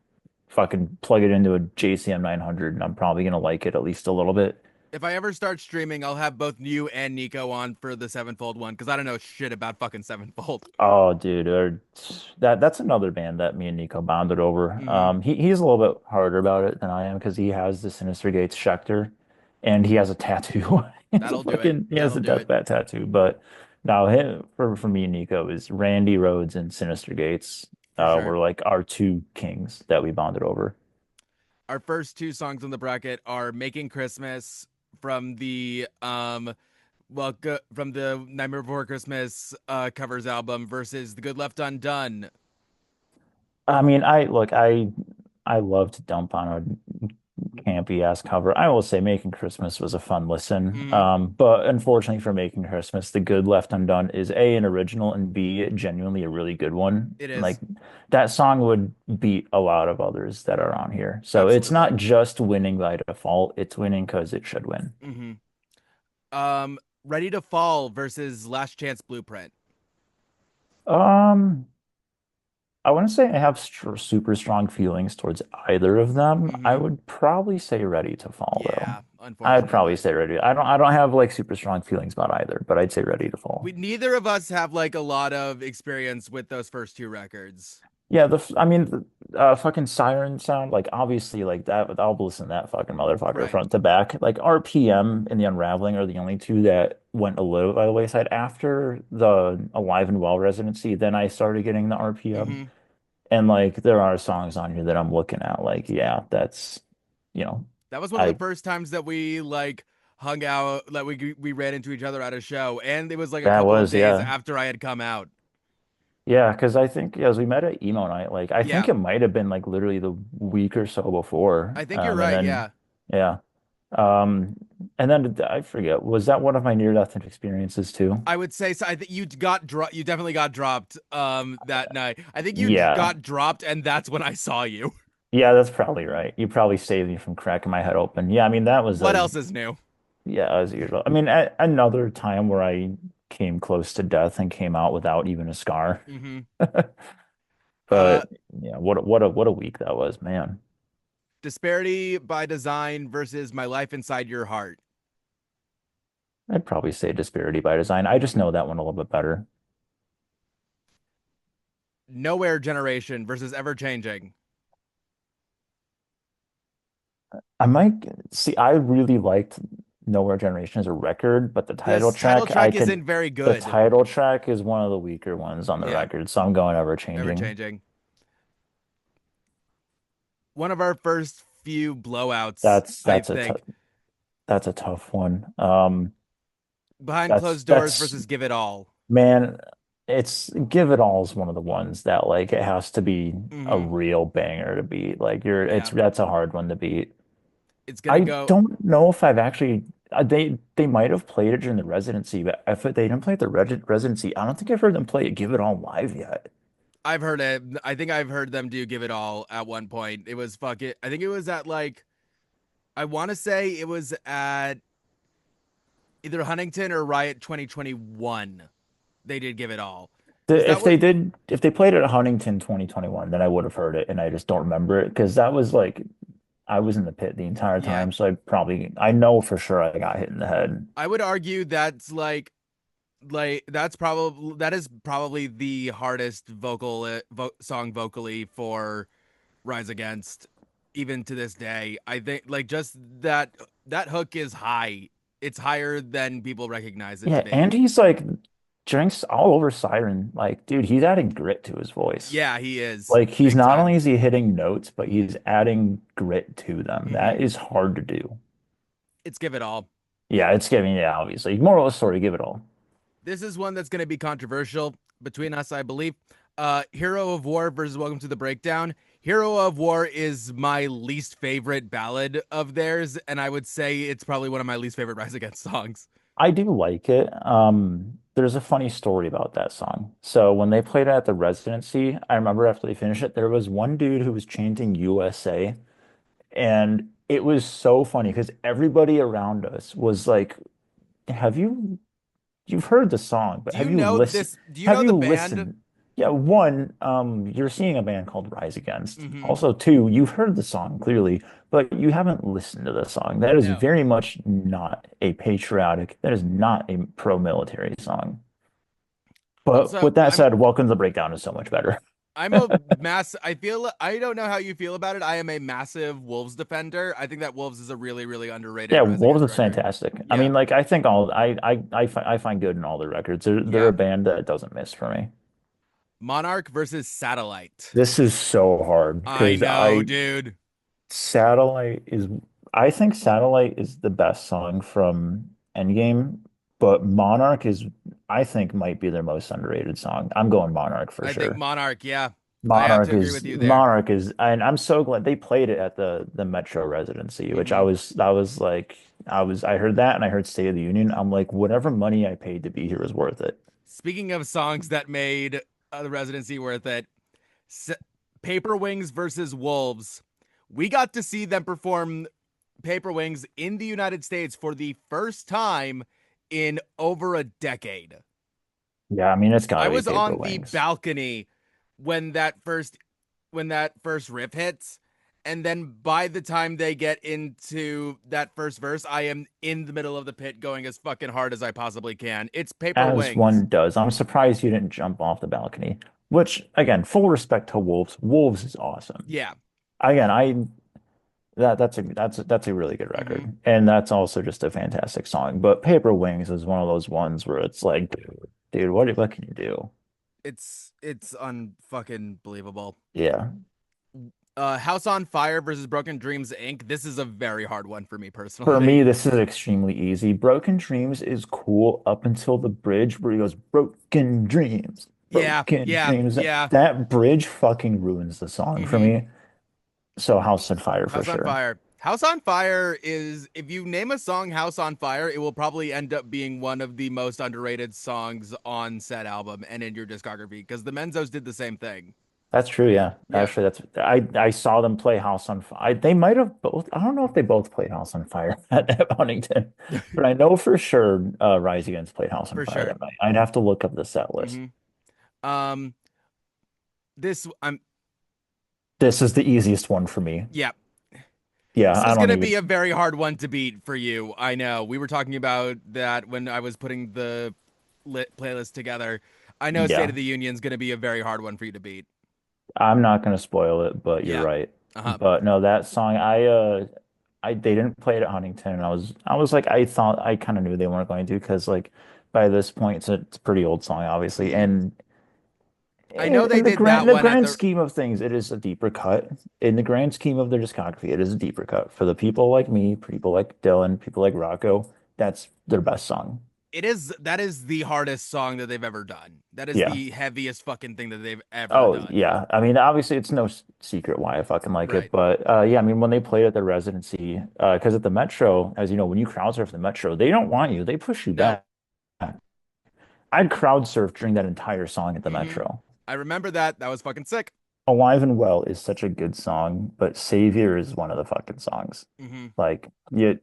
fucking plug it into a JCM 900 and I'm probably gonna like it at least a little bit. If I ever start streaming, I'll have both you and Nico on for the Sevenfold one because I don't know shit about fucking Sevenfold. Oh, dude, that's another band that me and Nico bonded over. Hmm. He's a little bit harder about it than I am because he has the Sinister Gates Schecter, and he has a tattoo. That'll do it. He has That'll a do death it bat tattoo. But now him for me and Nico is Randy Rhoads and Sinister Gates. for sure. Were like our two kings that we bonded over. Our first 2 songs on the bracket are "Making Christmas" from from the Nightmare Before Christmas covers album versus "The Good Left Undone." I mean, I look, I love to dump on campy ass cover. I will say Making Christmas was a fun listen. Hmm. But unfortunately for Making Christmas, The Good Left Undone is A, an original, and B, genuinely a really good one. It Like is. that song would beat a lot of others that are on here. So it's Absolutely. not just winning by default, it's winning because it should win. Hmm. Ready to Fall versus Last Chance Blueprint. Um, I wouldn't say I have super strong feelings towards either of them. I Hmm. would probably say Ready to Fall though. Yeah, I'd probably unfortunately. say Ready. I don't have like super strong feelings about either, but I'd say Ready to Fall. We neither of us have like a lot of experience with those first two records. Yeah, I mean, fucking siren sound, like obviously, like that. I'll listen to that fucking motherfucker Right. front to back. Like RPM and the Unraveling are the only two that went a little by the wayside after the Alive and Well residency. Then I started getting the RPM, Hmm. and like there are songs on here that I'm looking at. Like, yeah, that's you know, That was one of the I first times that we like hung out, that we ran into each other at a show, and it was like a that couple of was days yeah, after I had come out. yeah, because I think yeah, as we met at emo night, like I Yeah, think it might have been like literally the week or so before, I think you're and right. then Yeah, yeah. Um, and then I forget, was that one of my near-death experiences too? I would say so. I think you got dropped. You definitely got dropped that night. I think you Yeah. got dropped, and that's when I saw you. Yeah, that's probably right. You probably saved me from cracking my head open. Yeah, I mean that was What as else is new? yeah, as usual. I mean, another time where I came close to death and came out without even a scar. Hmm. Uh, But yeah, what a week that was, man. Disparity by Design versus My Life Inside Your Heart. I'd probably say Disparity by Design. I just know that one a little bit better. Nowhere Generation versus Ever Changing. I might see. I really liked Nowhere Generation as a record, but This title track isn't very The good. title track is one of the weaker ones on the Yeah, record, so I'm going Ever Ever Changing. Changing. One of our first few blowouts, That's I that's a think. that's a tough one. Behind Closed Doors That's versus Give It All. man, it's Give It All is one of the ones that like it has to be a Hmm. real banger to beat. Like you're it's Yeah, that's a hard one to beat. it's gonna I go. don't know if I've actually they might have played it during the residency, but if they didn't play the residency, I don't think I've heard them play it Give It All live yet. I've heard it. I think I've heard them do Give It All at one point. It was fuck it. I think it was at like, I want to say it was at either Huntington or Riot 2021. They did Give It All because that was, If they played it at Huntington 2021, then I would have heard it, and I just don't remember it because that was like I was in the pit the entire yeah. time, so I know for sure I got hit in the head. I would argue that's like that is probably the hardest song vocally for Rise Against, even to this day. I think like just that hook is high. It's higher than people recognize it to Yeah, be. and he's like drinks all over Siren. Like, dude, he's adding grit to his voice. Yeah, he is Like he's big not time. only is he hitting notes, but he's adding grit to them. Hmm. That is hard to do. It's Give It All. Yeah, it's giving, yeah, obviously. Moral of the story, give it all. This is one that's going to be controversial between us, I believe. Hero of War versus Welcome to the Breakdown. Hero of War is my least favorite ballad of theirs, and I would say it's probably one of my least favorite Rise Against songs. I do like it. There's a funny story about that song. So when they played it at the residency, I remember after they finished it, there was one dude who was chanting USA, and it was so funny because everybody around us was like, "Have you've heard the song, but Do you know this? Do you have know you the band? listened?" Yeah, one, you're seeing a band called Rise Against. Hmm. Also, two, you've heard the song clearly, but you haven't listened to the song. That is No. very much not a patriotic, that is not a pro-military song. But Also, with that said, Welcome to the Breakdown is so much better. I'm a I feel I don't know how you feel about it. I am a massive Wolves defender. I think that Wolves is a really really underrated Yeah, Rise Wolves Against is record. fantastic. I Yeah. mean, like I think all I find good in all the records. They're Yeah. a band that doesn't miss for me. Monarch versus Satellite. This is so hard I because know, I dude. Satellite is, I think Satellite is the best song from Endgame, but Monarch is, I think, might be their most underrated song. I'm going Monarch for I think sure. Monarch, yeah. I have to agree with you there. Monarch is, and I'm so glad they played it at the Metro residency, which Hmm. I was like, I heard that and I heard State of the Union. I'm like, whatever money I paid to be here was worth it. Speaking of songs that made the residency worth it, S- Paper Wings versus Wolves. We got to see them perform Paper Wings in the United States for the first time in over a decade. Yeah, I mean, it's got I to be was Paper on the Wings. balcony when that first riff hits, and then by the time they get into that first verse, I am in the middle of the pit going as fucking hard as I possibly can. It's Paper As Wings. one does. I'm surprised you didn't jump off the balcony, which again, full respect to Wolves. Wolves is awesome. Yeah. Again, that's a really good Hmm. record. And that's also just a fantastic song. But Paper Wings is one of those ones where it's like, dude, what can you do? It's unfucking believable. Yeah. House on Fire versus Broken Dreams Inc. This is a very hard one for me For me, personally. this is extremely easy. Broken Dreams is cool up until the bridge where he goes, Broken Dreams, Yeah, Broken yeah, Dreams. yeah. That bridge fucking ruins the song for Hmm. me. So House and Fire for House on sure. Fire. House on Fire is, if you name a song House on Fire, it will probably end up being one of the most underrated songs on said album and in your discography because the Menzos did the same thing. That's true, yeah. Yeah. Actually, that's I saw them play House on Fire. They might have both. I don't know if they both played House on Fire at Huntington, but I know for sure Rise Against played House on For Fire sure. that night. I'd have to look up the set list. Hmm. Um, this I'm This is the easiest one for me. Yeah. Yeah, This I is don't gonna even. be a very hard one to beat for you. I know. We were talking about that when I was putting the playlist together. I know State Yeah, of the Union is gonna be a very hard one for you to beat. I'm not gonna spoil it, but you're Yeah. right. Uh-huh. But no, that song, they didn't play it at Huntington, and I was like, I thought I kind of knew they weren't going to because like by this point it's a pretty old song, obviously, Hmm. and I know they in did that the one at grand the scheme of things, it is a deeper cut. In the grand scheme of their discography, it is a deeper cut. For the people like me, people like Dylan, people like Rocco, that's their best song. that is the hardest song that they've ever done. That is Yeah. the heaviest fucking thing that they've ever Oh, done. yeah. I mean, obviously, it's no secret why I fucking like it. Right. But yeah, I mean, when they played at the residency, because at the Metro, as you know, when you crowd surf the Metro, they don't want you, they push you No. back. I'd crowd surf during that entire song at the Hmm. Metro. I remember that. That was fucking sick. Alive and Well is such a good song, but Savior is one of the fucking songs. Hmm. Like, you,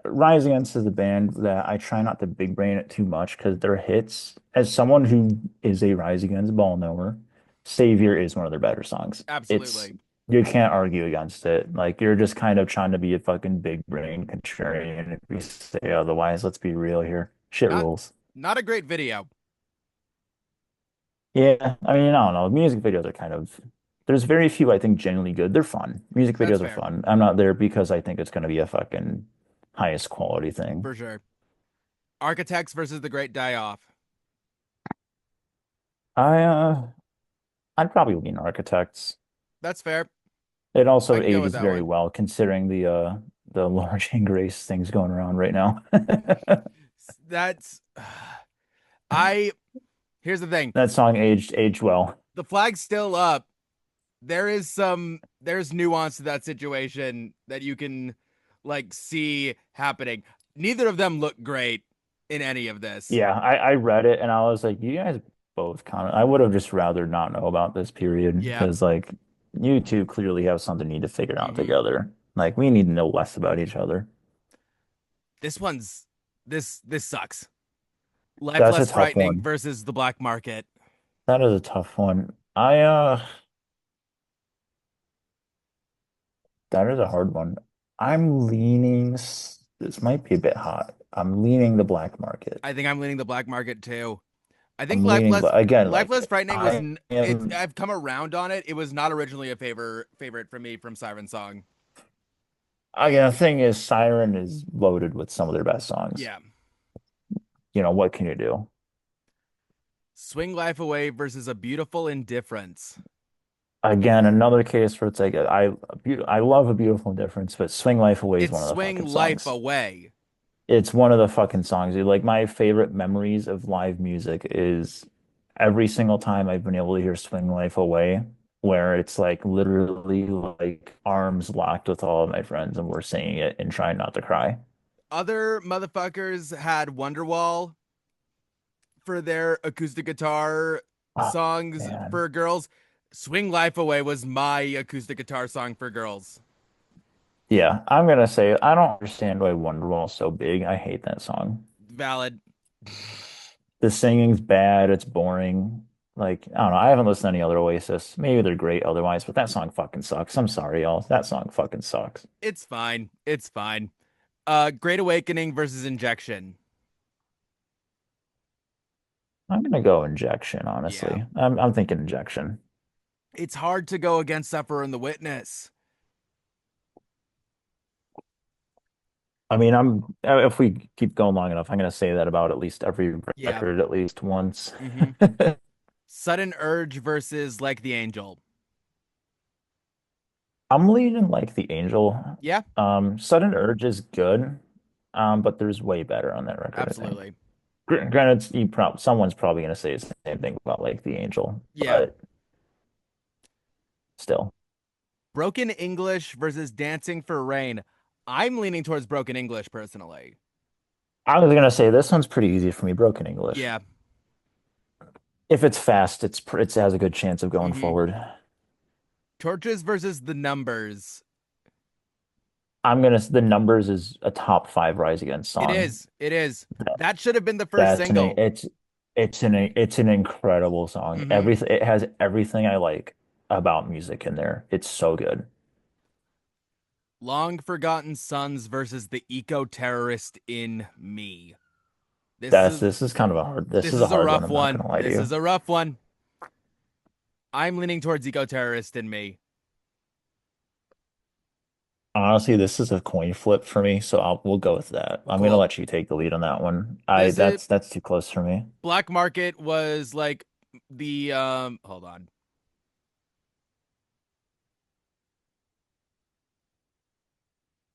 Rise Against is a band that I try not to big brain it too much because their hits, as someone who is a Rise Against ball knower, Savior is one of their better songs. It's Absolutely. you can't argue against it. Like you're just kind of trying to be a fucking big brain contrarian if you say otherwise. Let's be real here. Shit Not rules. not a great video. Yeah, I mean, I don't know. Music videos are kind of there's very few I think genuinely good. They're fun. Music That's videos are fair. fun. I'm not there because I think it's going to be a fucking highest quality thing. For sure. Architects versus the Great Die Off. I I'd probably lean architects. That's fair. It I also can go with ages that very one. well considering the large and grace things going around right now. That's I Here's the thing. That song aged well. The flag's still up. There's nuance to that situation that you can like see happening. Neither of them look great in any of this. Yeah, I read it and I was like, you guys both kind of I would have just rather not know about this period Yeah. because like you two clearly have something you need to figure out Hmm. together. Like we need to know less about each other. This one's this sucks. Life That's a Less tough Frightening one. versus the Black Market. That is a tough one. That is a hard one. This might be a bit hot. I'm leaning the black market. I think I'm leaning the Black Market too. I think I'm leaning, but again, Life like Less Frightening was I it. am, I've come around on it. It was not originally a favorite for me from Siren Song. again, the thing is, Siren is loaded with some of their best songs. Yeah. You know, what can you do? Swing Life Away versus A Beautiful Indifference. Again, another case where it's like I love A Beautiful Indifference, but Swing Life Away is It's one of the Swing fucking Life songs. Away. It's one of the fucking songs, dude. Like my favorite memories of live music is every single time I've been able to hear Swing Life Away. where it's like literally like arms locked with all of my friends and we're singing it and trying not to cry. Other motherfuckers had Wonderwall for their acoustic guitar Oh, songs man. for girls. Swing Life Away was my acoustic guitar song for girls. Yeah, I'm gonna say I don't understand why Wonderwall's so big. I hate that song. Valid. The singing's bad, it's boring. Like, I don't know. I haven't listened to any other Oasis. Maybe they're great otherwise, but that song fucking sucks. I'm sorry, y'all. That song fucking sucks. It's fine. It's fine. Great Awakening versus Injection. I'm gonna go Injection, Yeah. honestly. I'm thinking Injection. It's hard to go against Suffer and the Witness. I mean, if we keep going long enough, I'm gonna say that about at least every Yeah. record at least once. Mm-hmm. Sudden Urge versus Like the Angel. I'm leaning like the Angel. Yeah, Sudden Urge is good, but there's way better on that record, I think. absolutely. Granted, someone's probably gonna say the same thing about like the Angel, Yeah. but still. Broken English versus Dancing for Rain. I'm leaning towards Broken English personally. I was gonna say this one's pretty easy for me, Broken English. Yeah. If it's fast, it has a good chance of going Mm-hmm. forward. Torches versus the Numbers. The Numbers is a top five Rise Against It song. is. It is. That, That should have been the first that's an single. it's an incredible song. Mm-hmm. It has everything I like about music in there. It's so good. Long Forgotten Sons versus the Eco Terrorist in Me. This That's is this this is a is a hard one, rough I'm not one. gonna lie to This is you. a rough one. I'm leaning towards Eco Terrorist in Me. Honestly, this is a coin flip for me, so we'll go with that. I'm gonna Cool. let you take the lead on that one. I This is that's too close for me. Black Market was like the hold on.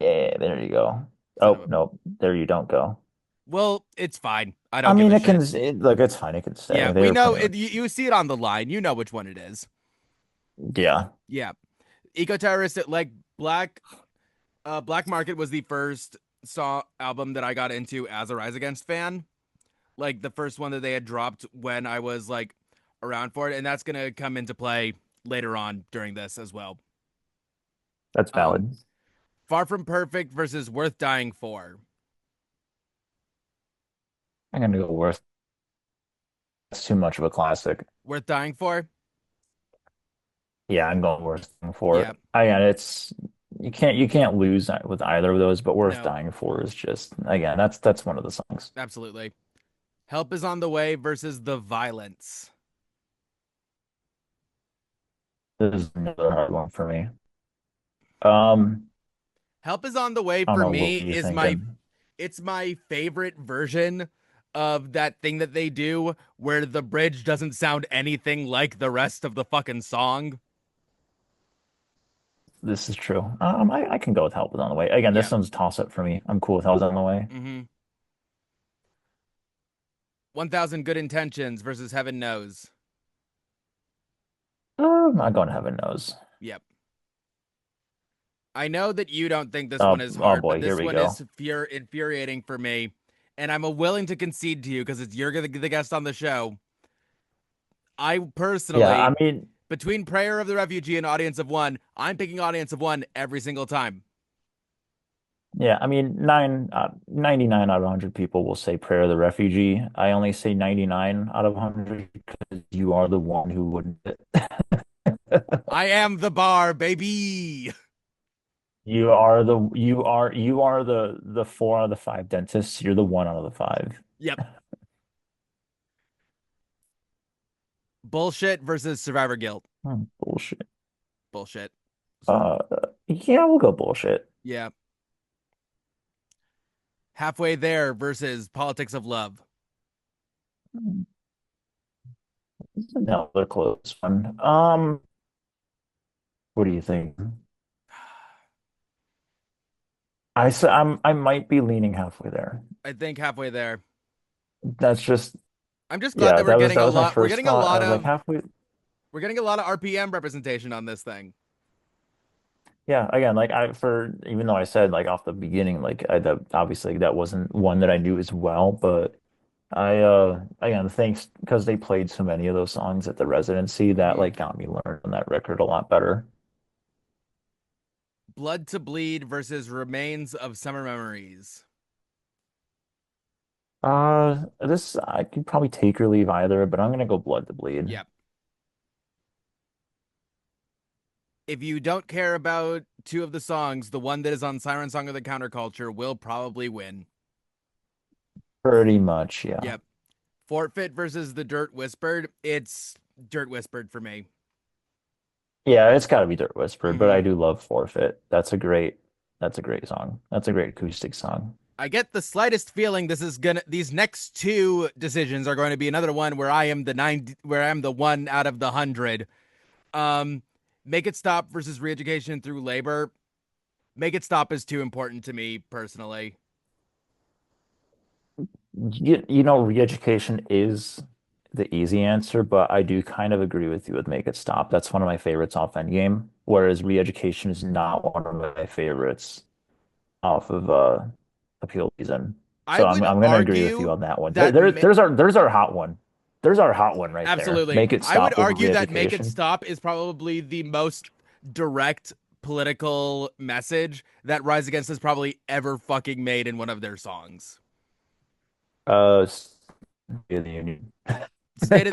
Yeah, there you go. Son of Oh, a no, there you don't go. Well, it's fine. I I don't give mean, a shit. look, it's fine. It can Yeah, stay. They we were know pretty it. much, You see it on the line. You know which one it is. yeah, Yeah, Eco Terrorist. Like Black Market was the first song album that I got into as a Rise Against fan. Like the first one that they had dropped when I was like around for it, and that's gonna come into play later on during this as well. that's Um, valid. Far From Perfect versus Worth Dying For. I'm gonna go worth. It's too much of a classic. Worth Dying For. Yeah, I'm going worth dying for Yeah, it. Again, it's you can't lose with either of those, but worth no, dying for is just again that's one of the songs. absolutely. Help is on the way versus The Violence. This is another hard one for me. Um, Help is on the way I don't for know. me What are you is my thinking? it's my favorite version of that thing that they do where the bridge doesn't sound anything like the rest of the fucking song. This is true. I can go with Help is on the way. Again, Yeah. this one's a toss up for me. I'm cool with Help is on the way. Mm-hmm. 1000 Good Intentions versus Heaven Knows. I'm going to Heaven Knows. Yep. I know that you don't think this one Oh, is oh hard, but boy, here this we one is go. infuriating for me. And I'm willing to concede to you because it's you're the guest on the show. I Yeah, I personally, mean, between Prayer of the Refugee and Audience of One, I'm picking Audience of One every single time. yeah, I mean, 99 out of 100 people will say Prayer of the Refugee. I only say 99 out of 100 because you are the one who wouldn't. I am the bar, baby. You are the four out of the five dentists. You're the one out of the five. Yep. Bullshit versus Survivor Guilt. Bullshit. Bullshit. Uh, yeah, we'll go bullshit. Yeah. Halfway There versus Politics of Love. This is another close one. What do you think? I might be leaning halfway there. I think Halfway There. That's just I'm just glad yeah, that we're getting that a was my lot. We're first getting a thought. I lot was like of halfway. We're getting a lot of RPM representation on this thing. Yeah, again, like even though I said like off the beginning, like that obviously that wasn't one that I knew as well, but I again thanks because they played so many of those songs at the residency that Hmm. like got me learning that record a lot better. Blood to Bleed versus Remains of Summer Memories. This I could probably take or leave either, but I'm gonna go Blood to Bleed. Yep. If you don't care about two of the songs, the one that is on Siren Song of the Counterculture will probably win. Pretty much, yeah. Yep. Forfeit versus The Dirt Whispered. It's Dirt Whispered for me. Yeah, it's got to be Dirt Whispered, but Hmm. I do love Forfeit. That's a great song. That's a great acoustic song. I get the slightest feeling these next two decisions are going to be another one where I am the 90, where I'm the one out of the 100. Um, Make It Stop versus Reeducation Through Labor. Make It Stop is too important to me personally. You know, re-education is the easy answer, but I do kind of agree with you with Make It Stop. That's one of my favorites off Endgame, whereas re-education is not one of my favorites off of Appeal Season. I So I'm would I'm gonna agree with you argue on that one. that There's our hot one. There's our hot one right there. absolutely. Make It I would Stop over argue that Make It re-education. Stop is probably the most direct political message that Rise Against has probably ever fucking made in one of their songs. State of the Union. State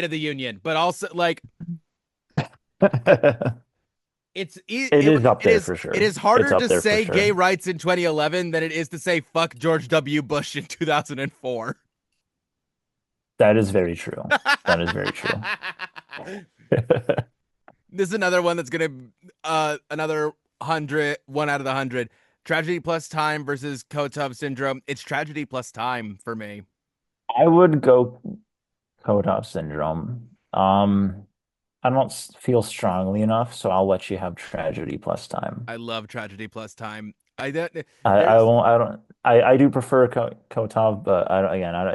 of the Union, but also like It is up it there is for it sure. is It's harder up to there for say gay sure. rights in 2011 than it is to say fuck George W. Bush in 2004. That is very true. That is very true. This is another one that's gonna another one out of the 100. Tragedy plus time versus Kotov syndrome. It's tragedy plus time for me. I would go Kodov syndrome. I don't feel strongly enough, so I'll let you have tragedy plus time. I love tragedy plus time. I don't, I there's won't. I don't. I do prefer Kotov, but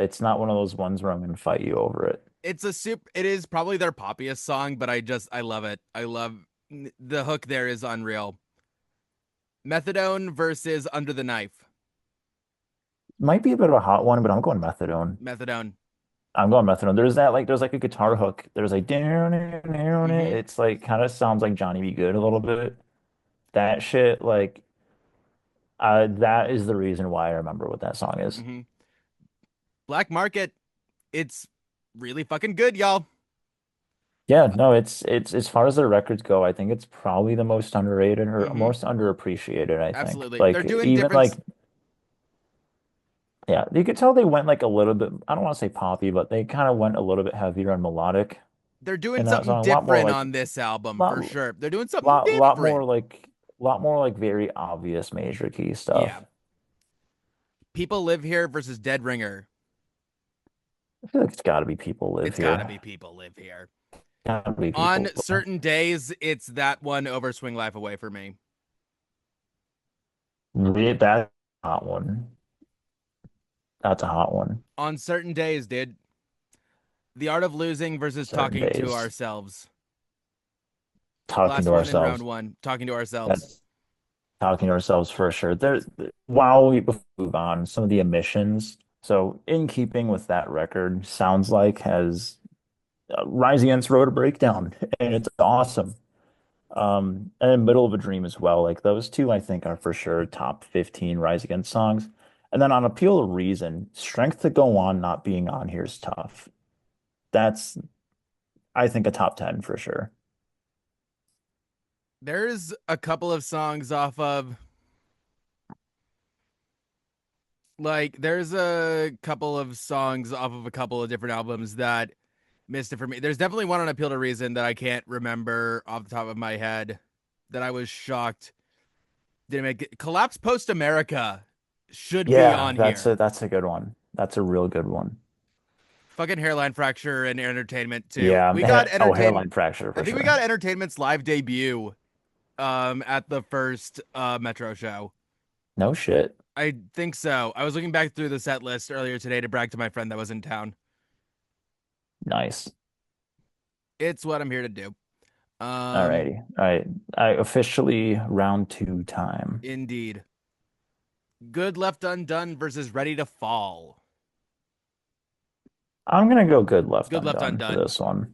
it's not one of those ones where I'm going to fight you over it. it's a super it is probably their poppiest song, but I love it. I love the hook there is unreal. Methadone versus Under the Knife. Might be a bit of a hot one, but I'm going methadone. Methadone. I'm going methadone. There's like a guitar hook. There's like down it, down it. Mm-hmm. It's like kind of sounds like Johnny B. Good a little bit. That shit, like that is the reason why I remember what that song is. Mm-hmm. Black Market. It's really fucking good, y'all. Yeah, no, it's as far as their records go, I think it's probably the most underrated or Mm-hmm. most underappreciated, I think. Absolutely. Like They're doing even different. like yeah, you could tell they went like a little bit, I don't want to say poppy, but they kind of went a little bit heavier on melodic They're doing in that something song. A lot more different like on this album for lot sure. They're doing something lot different. more like very obvious major key Yeah. stuff. People Live Here versus Dead Ringer. I feel like it's got to be People Live It's got to be Here. People Live Here. Gotta be On People Live. certain days, it's that one over Swing Life Away for me. That hot one. That's a hot one. On certain days, dude. The Art of Losing versus Certain Talking to days. Ourselves. Talking Last to one in round ourselves. one. Talking to ourselves. That's talking to ourselves for sure. While we before we move on, some of the emissions. So, in keeping with that record, sounds like has Rise Against wrote a breakdown, and it's awesome. And Middle of a Dream as well. Like those two, I think are for sure top 15 Rise Against songs. And then on Appeal to Reason, Strength to Go On not being on here is tough. That's, I think, a top 10 for sure. There's a couple of songs off of there's a couple of songs off of a couple of different albums that missed it for me. There's definitely one on Appeal to Reason that I can't remember off the top of my head that I was shocked didn't make it. Collapse Post America should be Yeah, on here. that's a good one. That's a real good one. Fucking Hairline Fracture and Entertainment too. Yeah. We got Oh, entertain. Hairline Fracture I for think we sure. got Entertainment's live debut at the first Metro show. No shit. I think so. I was looking back through the set list earlier today to brag to my friend that was in town. Nice. It's what I'm here to do. Um, Alrighty. All right. I officially round two time. Indeed. Good Left Undone versus Ready to Fall. I'm gonna go good left Good Left undone for Undone. this one.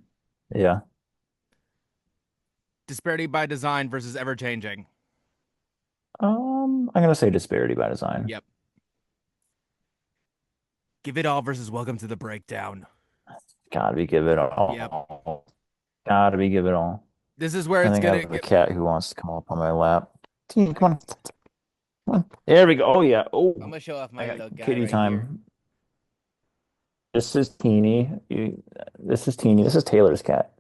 Yeah. Disparity by Design versus Ever Changing. I'm gonna say disparity by design. Yep. Give It All versus Welcome to the Breakdown. Gotta be give it Yep. all. Gotta be give it all. This is where I it's think I gonna have a get. cat who wants to come up on my lap. Teeny, come on. Come on. There we go. Oh yeah. I'm Oh, gonna show off I my got little guy kitty right here. time. This is Teeny. This is Teeny. This is Taylor's cat.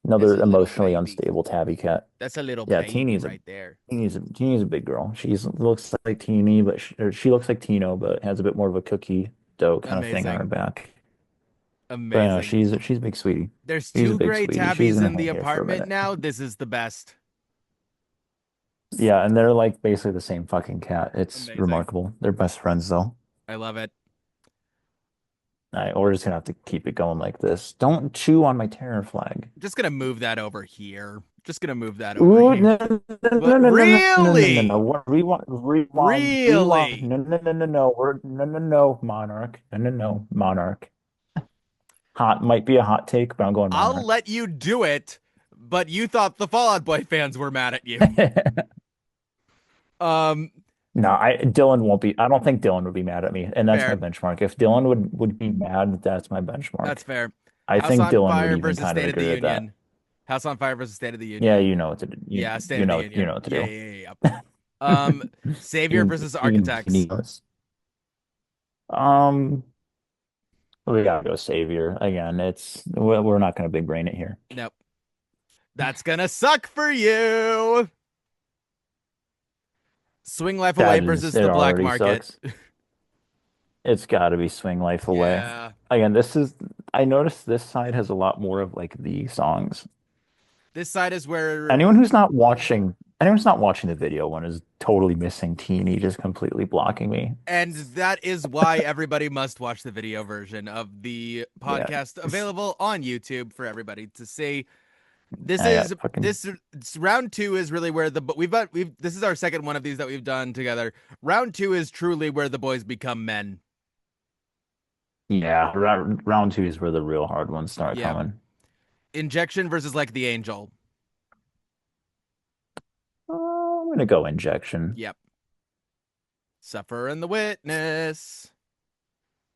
That's Another a little emotionally baby. unstable tabby cat. That's a little Yeah, baby right there. Teeny's a big girl. She's looks like Teeny, but she looks like Tino, but has a bit more of a cookie dough kind of thing on her Amazing. back. But no, Amazing. she's a big sweetie. There's She's a two big gray sweetie. She's tabbies gonna in the hang here for a apartment minute. now. This is the best. Yeah, and they're like basically the same fucking cat. It's Amazing. remarkable. They're best friends though. I love it. All right, we're just gonna have to keep it going like this. Don't chew on my terror flag. Just gonna move that over here. Just gonna move that over Ooh, here. no, no, What? no, no, no, no, no, no, no, no. Really? Rewind. Really? No, no, no, no, no. No, no, no, Monarch. No, no, no, Monarch. Hot might be a hot take, but I'm going I'll Monarch. let you do it, but you thought the Fall Out Boy fans were mad at you. Um, No, Dylan won't be. I don't think Dylan would be mad at me, and that's my Fair. benchmark. If Dylan would be mad, that's my benchmark. That's fair. I House think on Dylan would Fire even versus kind of State of the agree with that. Union. House on Fire versus State of the Yeah, Union. you know what to do. Yeah, State of the You Union. know what to Yeah, do. yeah, yeah, yeah. Um, Savior versus He Architects. knows. Um, we gotta go Savior again. We're not gonna big brain it here. Nope. That's gonna suck for you. Swing Life Away versus It the Black already Market. sucks. It's got to be Swing Life Away. Yeah. Again, I noticed this side has a lot more of like the songs. This side is where, Anyone who's not watching the video one is totally missing Teeny, just completely blocking me. and that is why everybody must watch the video version of the Yeah. podcast available on YouTube for everybody to see. This I is got fucking this round two is really where but we've this is our second one of these that we've done together. Round two is truly where the boys become men. yeah. Round two is where the real hard ones start Yeah. coming. Injection versus Like the Angel. I'm gonna go Injection. Yep. Suffer and the Witness.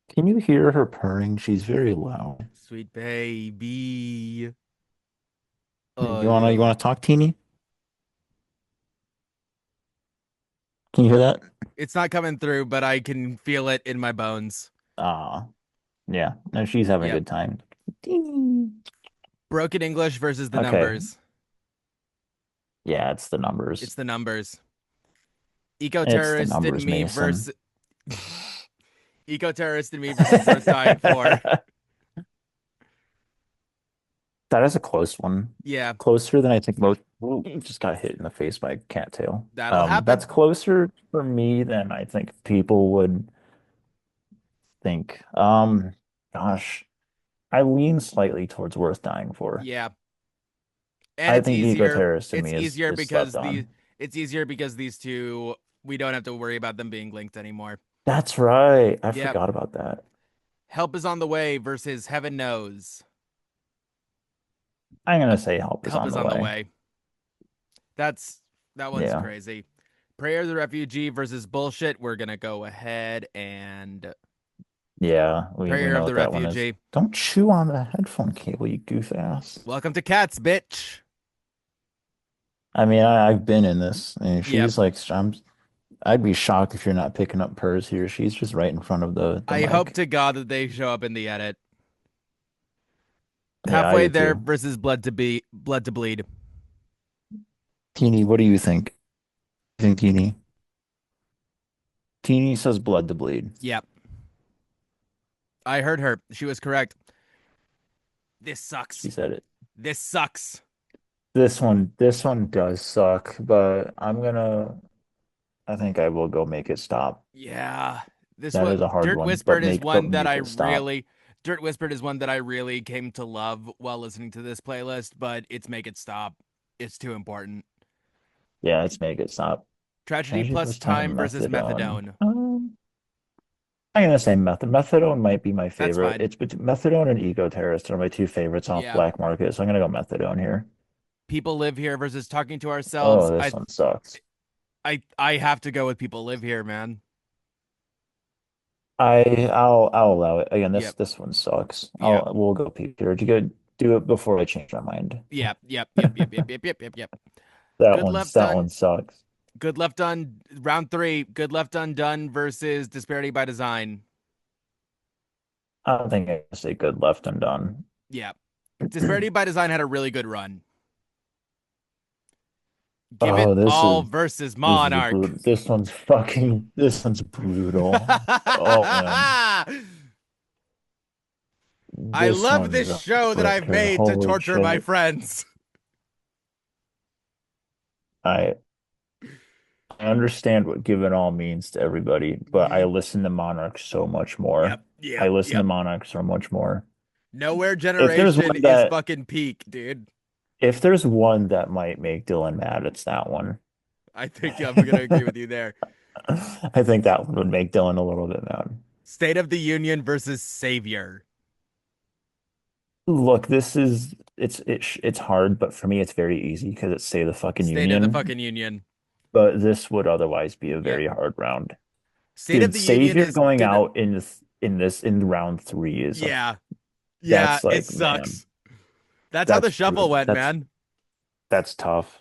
Can you hear her purring? She's very loud. Sweet baby. You wanna talk, Teeny? Can you hear that? It's not coming through, but I can feel it in my bones. Ah, yeah. No, she's having a Yep. good time. Teeny. Broken English versus the Okay. numbers. Yeah, it's the numbers. It's the numbers. Eco It's the terrorist and numbers, me Mason. versus eco terrorist and me versus Worth Dying For. That is a close one. Yeah, Closer than I think most. Ooh, just got hit in the face by a cattail. that'll That's happen. closer for me than I think people would think. Gosh, I lean slightly towards worth dying for. Yeah, and I it's think Eco easier. Terrorist to It's me easier is slept because on. these two we don't have to worry about them being linked anymore. That's right. I Yep. forgot about that. Help is on the way versus Heaven Knows. I'm gonna say help is Help on is the on the way. way. That one's Yeah. crazy. Prayer of the Refugee versus Bullshit. We're gonna go ahead and Yeah, we Prayer know of the what that one is. Refugee. Don't chew on the headphone cable, you goof ass. Welcome to Cats, bitch. I mean, I've been in this, and Yep. she's like, I'd be shocked if you're not picking up purrs here. She's just right in front of the I hope mic. to God that they show up in the edit. Yeah, I Halfway do there too. versus Blood to Bleed. Teeny, what do you think? You think Teeny? Teeny says blood to bleed. Yep. I heard her. She was correct. This She sucks. said it. This sucks. This one does suck, but I think I will go make it stop. Yeah. This That one, is a hard Dirt one, Whispered is but one that make I it stop. really Dirt Whispered is one that I really came to love while listening to this playlist, but it's Make It Stop. It's too important. Yeah, let's make it stop. Tragedy Tragedy plus plus time, Time versus methadone. Methadone. I'm gonna say methadone might be my That's favorite. fine. It's between methadone and Ego Terrorist are my two favorites off Yeah. Black Market, so I'm gonna go methadone here. People Live Here versus Talking to Ourselves. Oh, this one sucks. I have to go with People Live Here, man. I'll allow it. Again, this Yep. this one sucks. Yep. We'll go Peter. Do you do it before I change my mind. Yep. Yep. Yep. Yep. Yep. Yep. Yep. Yep. Yep. That Good one's Left that one Done. sucks. Good Left Done. Round three. Good Left Undone versus Disparity by Design. I don't think I can say good left undone. Yeah. Disparity by Design had a really good run. Give It Oh, All versus this is a Monarch. brutal. This one's brutal. Oh man, I this love one's this a show that I've fricker. made to Holy torture my shit. friends. I I understand what give it all means to everybody, but I Mhm. listen to Monarch so much more. Yep. I Yep. listen to Yep. Monarch so much more. Nowhere If there's Generation one is that fucking peak, dude. if there's one that might make Dylan mad, it's that one. I think I'm gonna agree with you there. I think that one would make Dylan a little bit mad. State of the Union versus Savior. Look, it's hard, but for me it's very easy because it's say the fucking State of the Union. fucking Union. But this would otherwise be a Yep. very hard round. State of Dude, the Union Savior has going been, out in round three is a yeah. Yeah, that's it like, man, sucks. That's how the shuffle brutal. went, man. That's tough.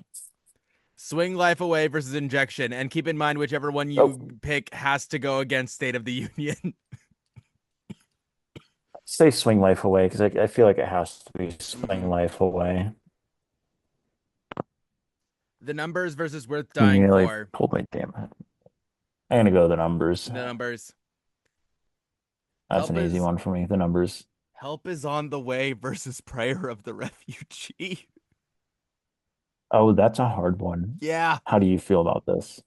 Swing Life Away versus Injection. And keep in mind, whichever one Oh, you pick has to go against State of the Union. say swing life away because I feel like it has to be swing Mhm. life away. The Numbers versus Worth You Dying nearly For. pulled my damn head. I'm gonna go the numbers. The Numbers. That's Help an easy is one for me. The numbers. Help is on the Way versus Prayer of the Refugee. Oh, that's a hard one. Yeah. How do you feel about this?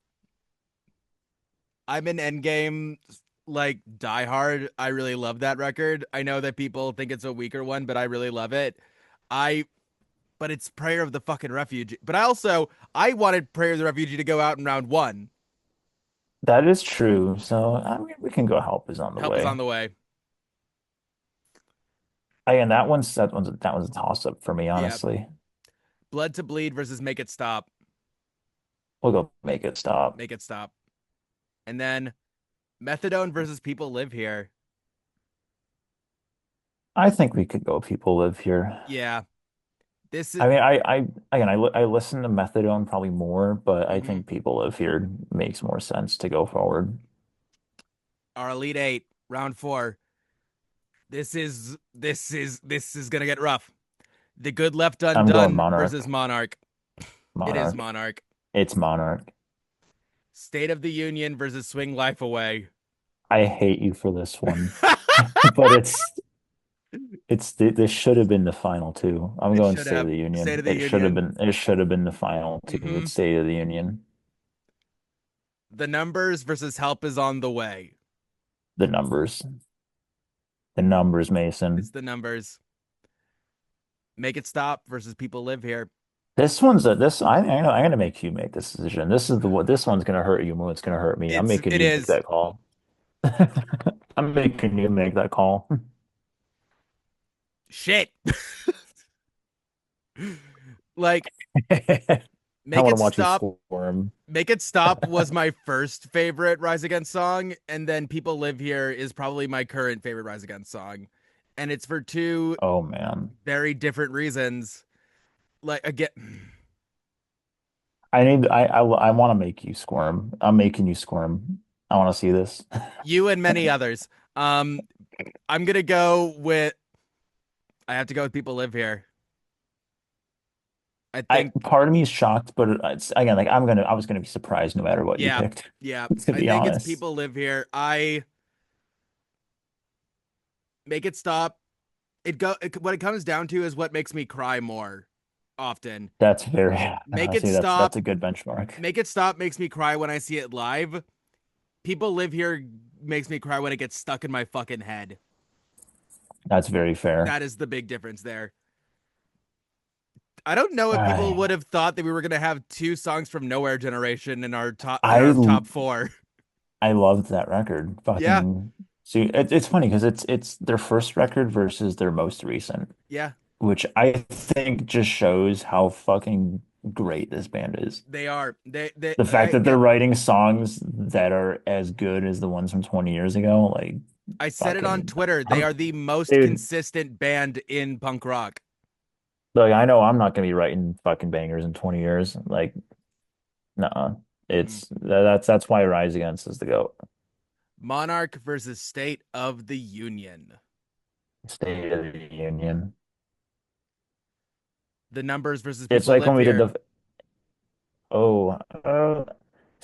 I'm an Endgame like Die Hard. I really love that record. I know that people think it's a weaker one, but I really love it. I but it's Prayer of the fucking Refugee. But I wanted Prayer of the Refugee to go out in round one. That is true. So I mean, we can go help is on the Help is on way. the Way. Again, that one's a toss up for me, Yeah. honestly. Blood to Bleed versus Make It Stop. We'll go make it stop. Make It Stop. And then Methadone versus People Live Here. I think we could go people live here. Yeah. This is I mean, I listen to Methadone probably more, but I mhm. think people live here makes more sense to go forward. Our Elite Eight, round four. This is gonna get rough. The Good Left I'm going Undone versus Monarch. Monarch. It is Monarch. Monarch. It's Monarch. State of the Union versus Swing Life Away. I hate you for this one, but this should have been the final two. I'm It going should State of have the State Union. of the Union. It should have been the final two. Hmm. It's State of the Union. The Numbers versus Help is on the Way. The numbers. The numbers, It's Mason. the Numbers. Make It Stop versus People Live Here. This one's a this I'm gonna make you make this decision. This is the what this one's gonna hurt you more. It's gonna hurt me. I'm making It you make is that call. I'm making you make that call. shit. Like I Make want It to watch you Stop. squirm. Make It Stop was my first favorite Rise Against song, and then People Live Here is probably my current favorite Rise Against song. And it's for two Oh man. very different reasons. Like again, I want to make you squirm. I'm making you squirm. I want to see this. you and many others. Um, I'm gonna go with. I have to go with People Live Here. I I think, part of me is shocked, but it's again like I was gonna be surprised no matter what you yeah, picked, yeah. to I be think it's honest. People Live Here. I Make It Stop. What it comes down to is what makes me cry more often. That's very Make It see Stop. that's a good benchmark. Make It Stop makes me cry when I see it live. People Live Here makes me cry when it gets stuck in my fucking head. That's very fair. That is the big difference there. I don't know if people I would have thought that we were gonna have two songs from Nowhere Generation in our I top four. I loved that record. Yeah, Fucking see, it's funny because it's their first record versus their most recent, yeah, which I think just shows how fucking great this band is. they are. They The fact that they're writing songs that are as good as the ones from 20 years ago, like I said it on fucking, Twitter. They I'm, are the most dude. consistent band in punk rock. Like I know I'm not gonna be writing fucking bangers in 20 years. Like, nuh-uh. Mm. That's why Rise Against is the GOAT. Monarch versus State of the Union. State of the Union. The numbers versus It's people like live when we did here. the oh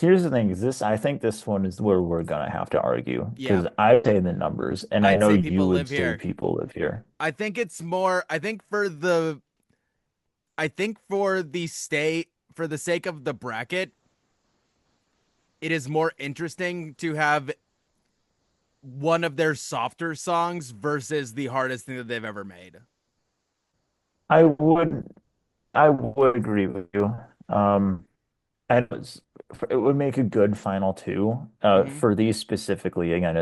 here's the thing, is this I think this one is where we're gonna have to argue Yeah, because I say the numbers and I I'd know say you people would live say here. people live here. I think it's more. I think for the state, for the sake of the bracket, it is more interesting to have one of their softer songs versus the hardest thing that they've ever made. I would I would agree with you. And it would make a good final two. Hmm. For these specifically, again,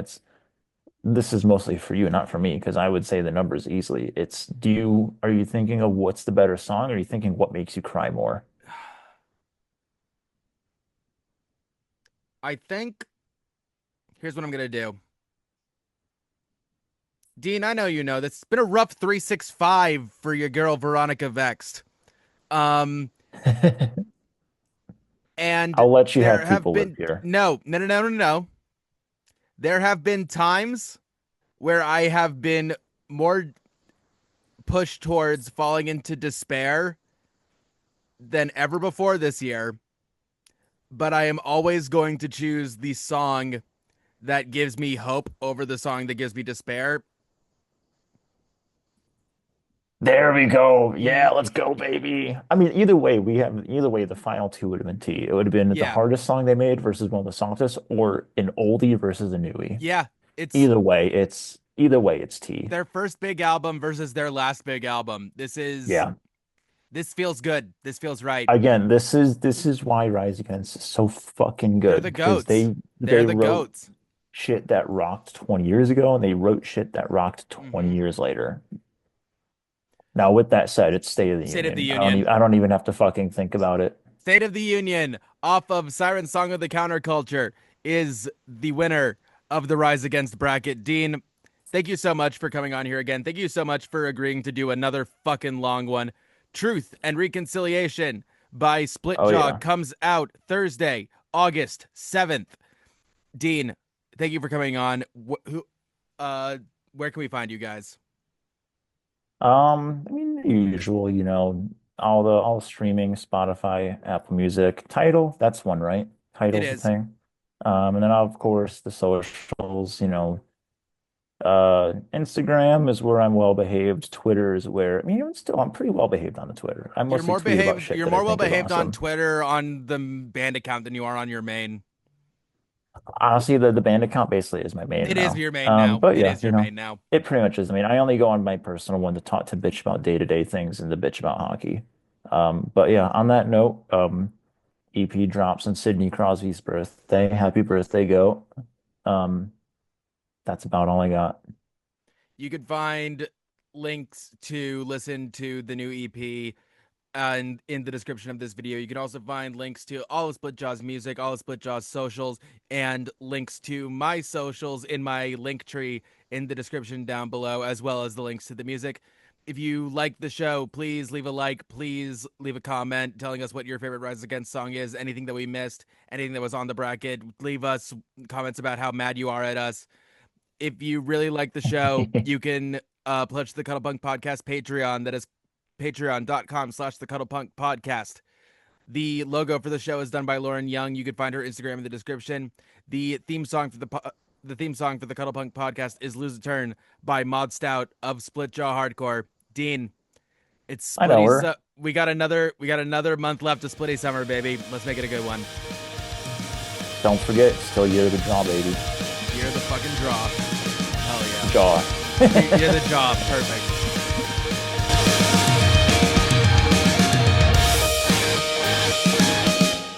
this is mostly for you, not for me, because I would say the numbers easily. It's are you thinking of what's the better song, or are you thinking what makes you cry more? I think here's what I'm gonna do. Dean, I know you know this. It's been a rough 365 for your girl Veronica Vext. Um, and I'll let you there have have people live been here. no. There have been times where I have been more pushed towards falling into despair than ever before this year, but I am always going to choose the song that gives me hope over the song that gives me despair. There we go. Mm-hmm. Yeah, let's go, baby. I mean, either way, the final two would have been T. It would have been the Yeah. hardest song they made versus one of the softest, or an oldie versus a newie. Yeah. It's Either way, it's T. their first big album versus their last big album. Yeah. This feels good. This feels right. Again, this is why Rise Against is so fucking They're the good because goats. They're they the wrote goats. shit that rocked 20 years ago and they wrote shit that rocked 20 Mm-hmm. years later. Now, with that said, it's State of the State of the Union. Union. I don't even have to fucking think about it. State of the Union off of Siren Song of the Counterculture is the winner of the Rise Against bracket. Dean, thank you so much for coming on here again. Thank you so much for agreeing to do another fucking long one. Truth and Reconciliation by Oh SPLITJAW yeah. comes out Thursday, August 7th. Dean, thank you for coming on. Uh, where can we find you guys? I mean, the usual, all the streaming, Spotify, Apple Music, Title, that's one, right? It Title's the is. thing. And then of course the socials, Instagram is where I'm well behaved. Twitter is where, I mean, I'm pretty well behaved on the Twitter. I mostly tweet about shit You're that I more well think is behaved on awesome. Twitter on the band account than you are on your main. Honestly, the band account basically is my main It is now. your main now. But It yeah, is your main now. it pretty much is. I mean, I only go on my personal one to talk to bitch about day-to-day things and to bitch about hockey. But yeah, on that note, EP drops on Sidney Crosby's birthday. Happy birthday, goat. Um, that's about all I got. You could find links to listen to the new EP and in the description of this video. You can also find links to all of SplitJaw's music, all of SplitJaw's socials, and links to my socials in my link tree in the description down below, as well as the links to the music. If you like the show, please leave a like, please leave a comment telling us what your favorite Rise Against song is, anything that we missed, anything that was on the bracket. Leave us comments about how mad you are at us. If you really like the show, you can pledge the Cuddlepunk Podcast Patreon. That is patreon.com/the Cuddlepunk Podcast. The logo for the show is done by Lauren Young. You can find her Instagram in the description. The theme song for the theme song for the Cuddlepunk Podcast is "Lose a Turn" by Mod Stout of SplitJaw Hardcore. Dean, it's I know Splitty. her. We got another month left of Splitty Summer, baby. Let's make it a good one. Don't forget, still year of the draw, baby. Year of the fucking draw. Hell yeah. Jaw. You're the job. Perfect.